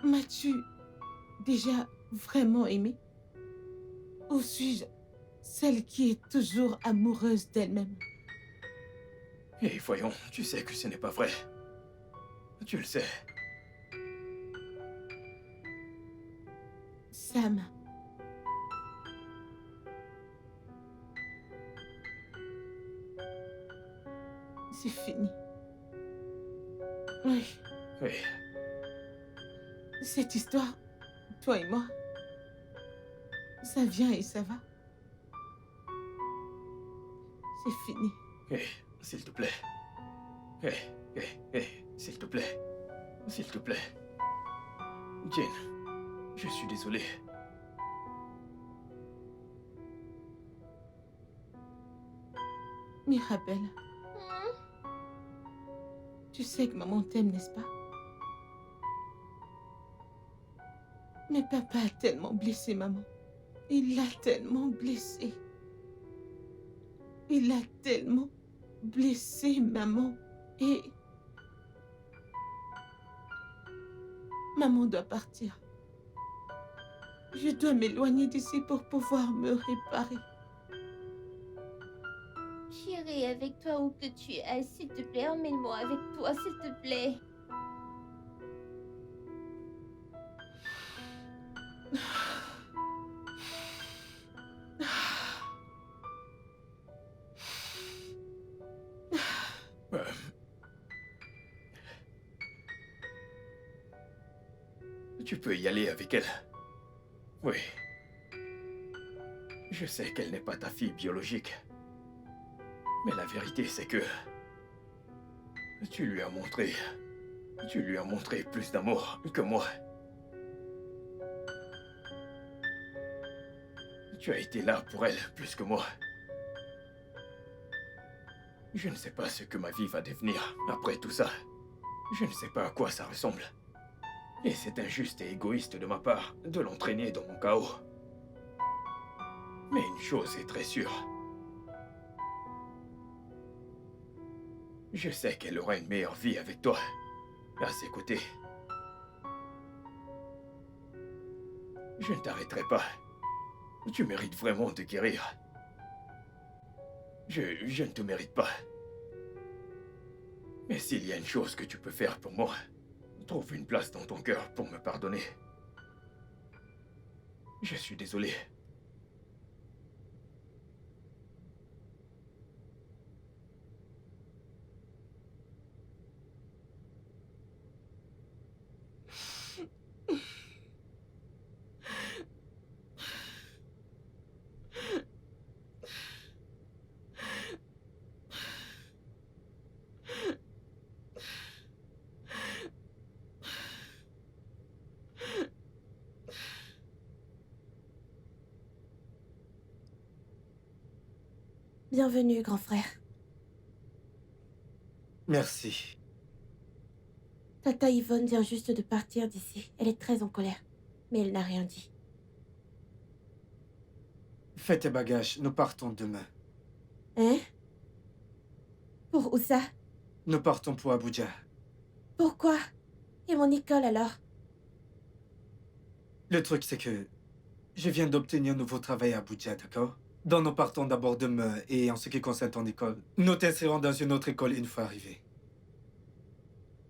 M'as-tu déjà vraiment aimé? Ou suis-je celle qui est toujours amoureuse d'elle-même? Et voyons, tu sais que ce n'est pas vrai. Tu le sais. Sam. C'est fini. Oui, Oui, cette histoire, toi et moi, ça vient et ça va. C'est fini. oui, s'il te plaît. S'il te plaît. S'il te plaît. Jin, je suis désolé. Mirabelle, tu sais que maman t'aime, n'est-ce pas? Mais papa a tellement blessé maman. Il l'a tellement blessée. Il a tellement blessé maman. Et... maman doit partir. Je dois m'éloigner d'ici pour pouvoir me réparer. J'irai avec toi où que tu es, s'il te plaît. Emmène-moi avec toi, s'il te plaît. Tu peux y aller avec elle. Oui. Je sais qu'elle n'est pas ta fille biologique. Mais la vérité, c'est que... Tu lui as montré plus d'amour que moi. Tu as été là pour elle plus que moi. Je ne sais pas ce que ma vie va devenir après tout ça. Je ne sais pas à quoi ça ressemble. Et c'est injuste et égoïste de ma part de l'entraîner dans mon chaos. Mais une chose est très sûre. Je sais qu'elle aura une meilleure vie avec toi, à ses côtés. Je ne t'arrêterai pas. Tu mérites vraiment de guérir. Je ne te mérite pas. Mais s'il y a une chose que tu peux faire pour moi, trouve une place dans ton cœur pour me pardonner. Je suis désolé. Bienvenue, grand frère. Merci. Tata Yvonne vient juste de partir d'ici. Elle est très en colère, mais elle n'a rien dit. Fais tes bagages, nous partons demain. Hein? Pour où ça? Nous partons pour Abuja. Pourquoi? Et mon école alors? Le truc, c'est que je viens d'obtenir un nouveau travail à Abuja, d'accord? Donc nous partons d'abord demain, et en ce qui concerne ton école, nous t'insérons dans une autre école une fois arrivés.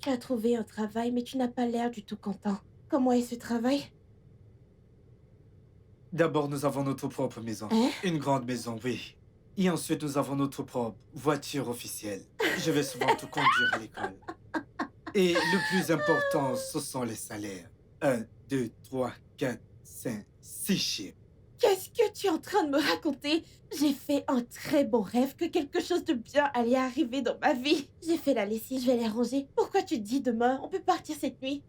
Tu as trouvé un travail, mais tu n'as pas l'air du tout content. Comment est ce travail? D'abord, nous avons notre propre maison. Hein? Une grande maison, oui. Et ensuite, nous avons notre propre voiture officielle. Je vais souvent te conduire à l'école. Et le plus important, ce sont les salaires. 1, 2, 3, 4, 5, 6 chiffres. Qu'est-ce que tu es en train de me raconter? J'ai fait un très bon rêve que quelque chose de bien allait arriver dans ma vie. J'ai fait la lessive, je vais les ranger. Pourquoi tu te dis demain, on peut partir cette nuit?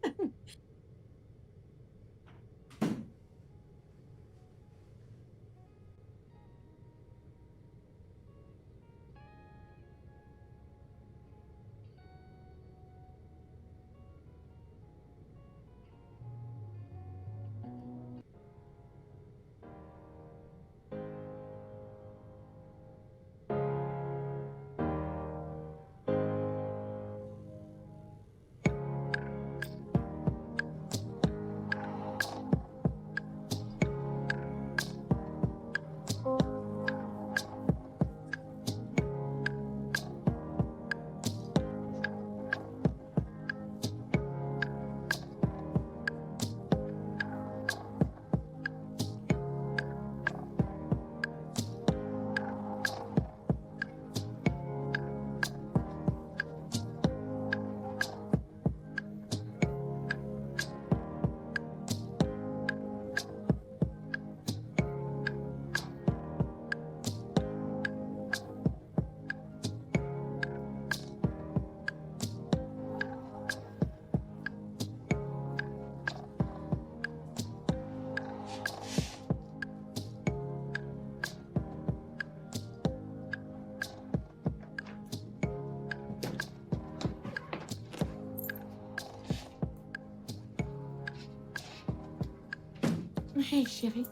Hey, chérie.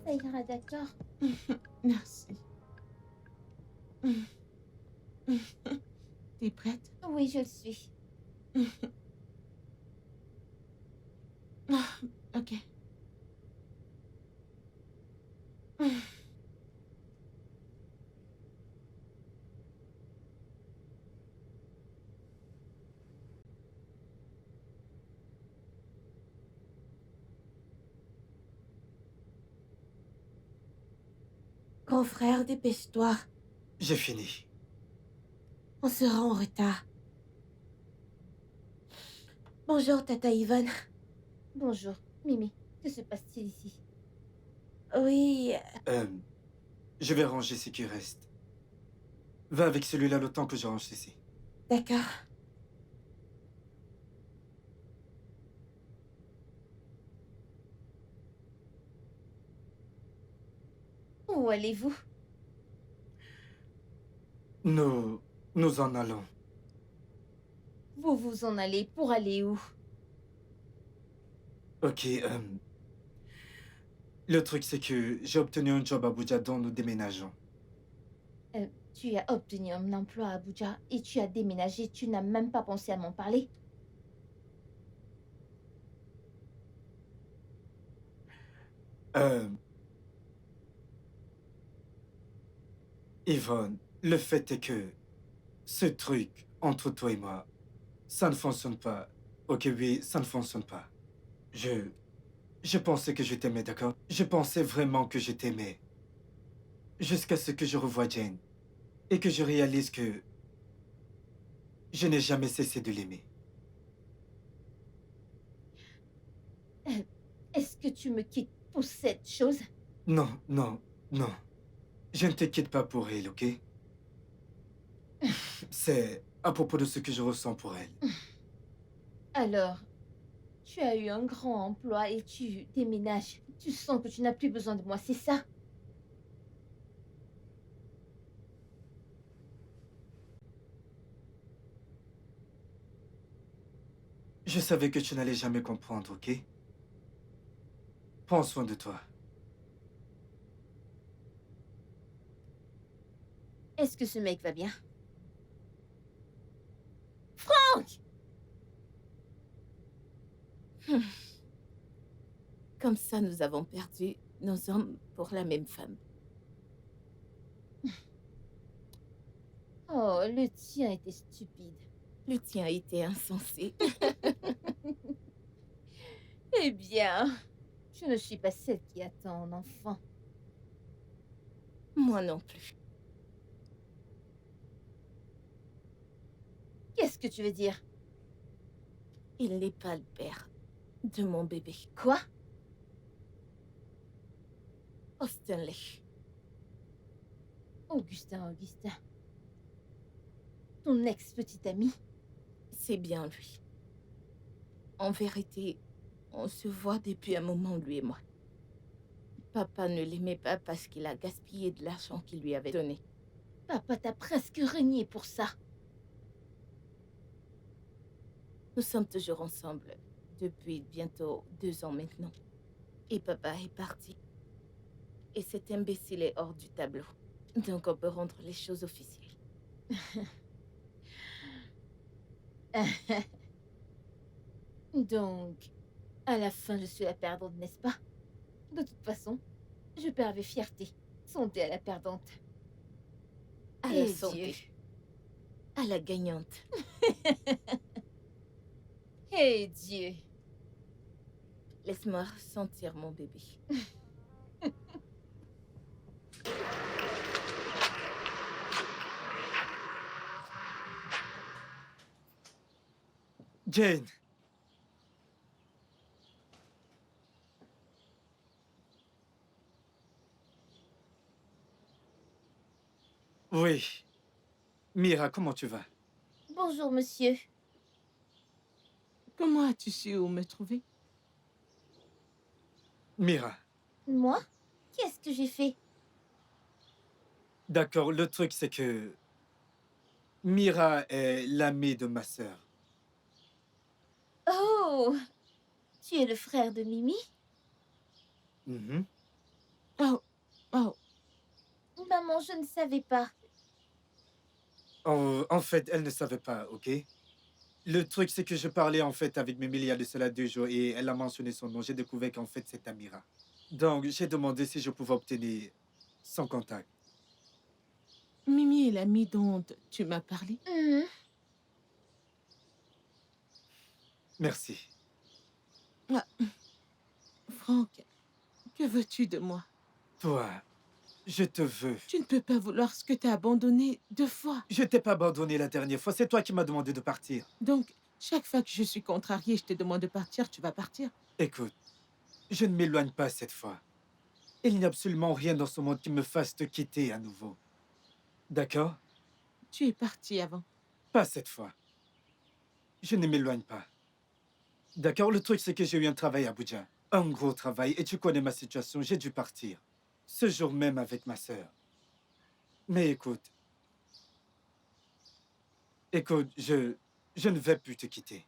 Ça ira, d'accord? Merci. T'es prête? Oui, je le suis. Ok. Grand frère, dépêche-toi. J'ai fini. On sera en retard. Bonjour, Tata Yvonne. Bonjour, Mimi. Que se passe-t-il ici? Oui, Je vais ranger ce qui reste. Va avec celui-là le temps que je range ceci. d'accord. Où allez-vous? Nous en allons. Vous vous en allez pour aller où? Ok, le truc c'est que j'ai obtenu un job à Abuja dont nous déménageons. Tu as obtenu un emploi à Abuja et tu as déménagé. Tu n'as même pas pensé à m'en parler? Yvonne, le fait est que ce truc entre toi et moi, ça ne fonctionne pas. Ok, oui, ça ne fonctionne pas. Je pensais que je t'aimais, d'accord? Je pensais vraiment que je t'aimais. Jusqu'à ce que je revoie Jane et que je réalise que je n'ai jamais cessé de l'aimer. Est-ce que tu me quittes pour cette chose? Non, non, non. Je ne te quitte pas pour elle, ok? C'est à propos de ce que je ressens pour elle. Alors, tu as eu un grand emploi et tu déménages. Tu sens que tu n'as plus besoin de moi, c'est ça? Je savais que tu n'allais jamais comprendre, ok? Prends soin de toi. Est-ce que ce mec va bien? Franck! Comme ça, nous avons perdu nos hommes pour la même femme. Oh, le tien était stupide. Le tien a été insensé. Eh bien, je ne suis pas celle qui attend un enfant. Moi non plus. Qu'est-ce que tu veux dire? Il n'est pas le père de mon bébé. Quoi? Austenley. Augustin. Ton ex-petit ami? C'est bien lui. En vérité, on se voit depuis un moment, lui et moi. Papa ne l'aimait pas parce qu'il a gaspillé de l'argent qu'il lui avait donné. Papa t'a presque renié pour ça. Nous sommes toujours ensemble depuis bientôt 2 ans maintenant. Et papa est parti. Et cet imbécile est hors du tableau. Donc on peut rendre les choses officielles. Donc, à la fin, je suis la perdante, n'est-ce pas? De toute façon, je perds avec fierté. Santé à la perdante. À Eh la santé. Dieu. À la gagnante. Eh Dieu. Laisse-moi sentir mon bébé. Jane! Oui. Mira, comment tu vas? Bonjour, monsieur. Comment as-tu su où me trouver? Mira, Moi? Qu'est-ce que j'ai fait? d'accord, le truc c'est que Mira est l'amie de ma sœur. Oh! Tu es le frère de Mimi? Mhm. Oh, Maman, je ne savais pas. Oh, en fait, elle ne savait pas, ok? Le truc c'est que je parlais en fait avec Mimi il y a de cela 2 jours et elle a mentionné son nom. J'ai découvert qu'en fait c'est Amira. Donc j'ai demandé si je pouvais obtenir son contact. Mimi est l'amie dont tu m'as parlé? Mhm. Merci. Franck, que veux-tu de moi? Toi, je te veux. Tu ne peux pas vouloir ce que t'as abandonné 2 fois. Je t'ai pas abandonné la dernière fois, c'est toi qui m'as demandé de partir. Donc, chaque fois que je suis contrariée, je te demande de partir, tu vas partir. Écoute, je ne m'éloigne pas cette fois. Il n'y a absolument rien dans ce monde qui me fasse te quitter à nouveau. D'accord? Tu es parti avant. Pas cette fois. Je ne m'éloigne pas. D'accord? Le truc, c'est que j'ai eu un travail à Abuja. Un gros travail, et tu connais ma situation, j'ai dû partir. Ce jour même avec ma sœur. Mais écoute. Écoute, je ne vais plus te quitter.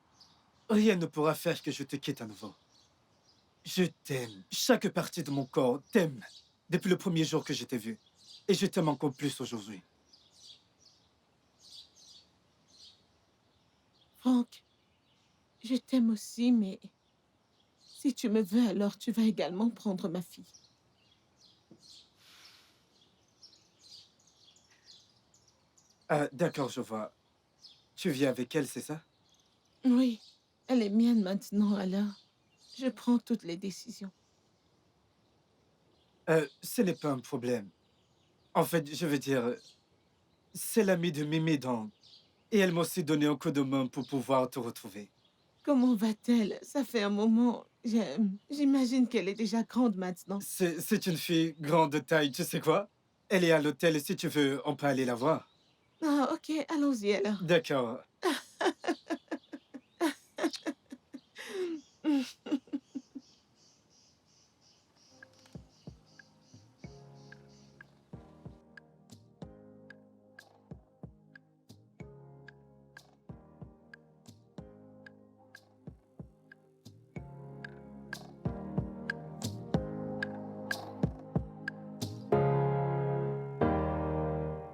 Rien ne pourra faire que je te quitte à nouveau. Je t'aime. Chaque partie de mon corps t'aime. Depuis le premier jour que je t'ai vu. Et je t'aime encore plus aujourd'hui. Franck, je t'aime aussi, mais si tu me veux, alors tu vas également prendre ma fille. Ah, d'accord, je vois. Tu vis avec elle, c'est ça? Oui, elle est mienne maintenant, alors je prends toutes les décisions. Ce n'est pas un problème. En fait, je veux dire, c'est l'amie de Mimi, donc. Et elle m'a aussi donné un coup de main pour pouvoir te retrouver. Comment va-t-elle? Ça fait un moment. J'imagine qu'elle est déjà grande maintenant. C'est une fille grande de taille, tu sais quoi? Elle est à l'hôtel et si tu veux, on peut aller la voir. Ah, ok, allons-y alors. D'accord.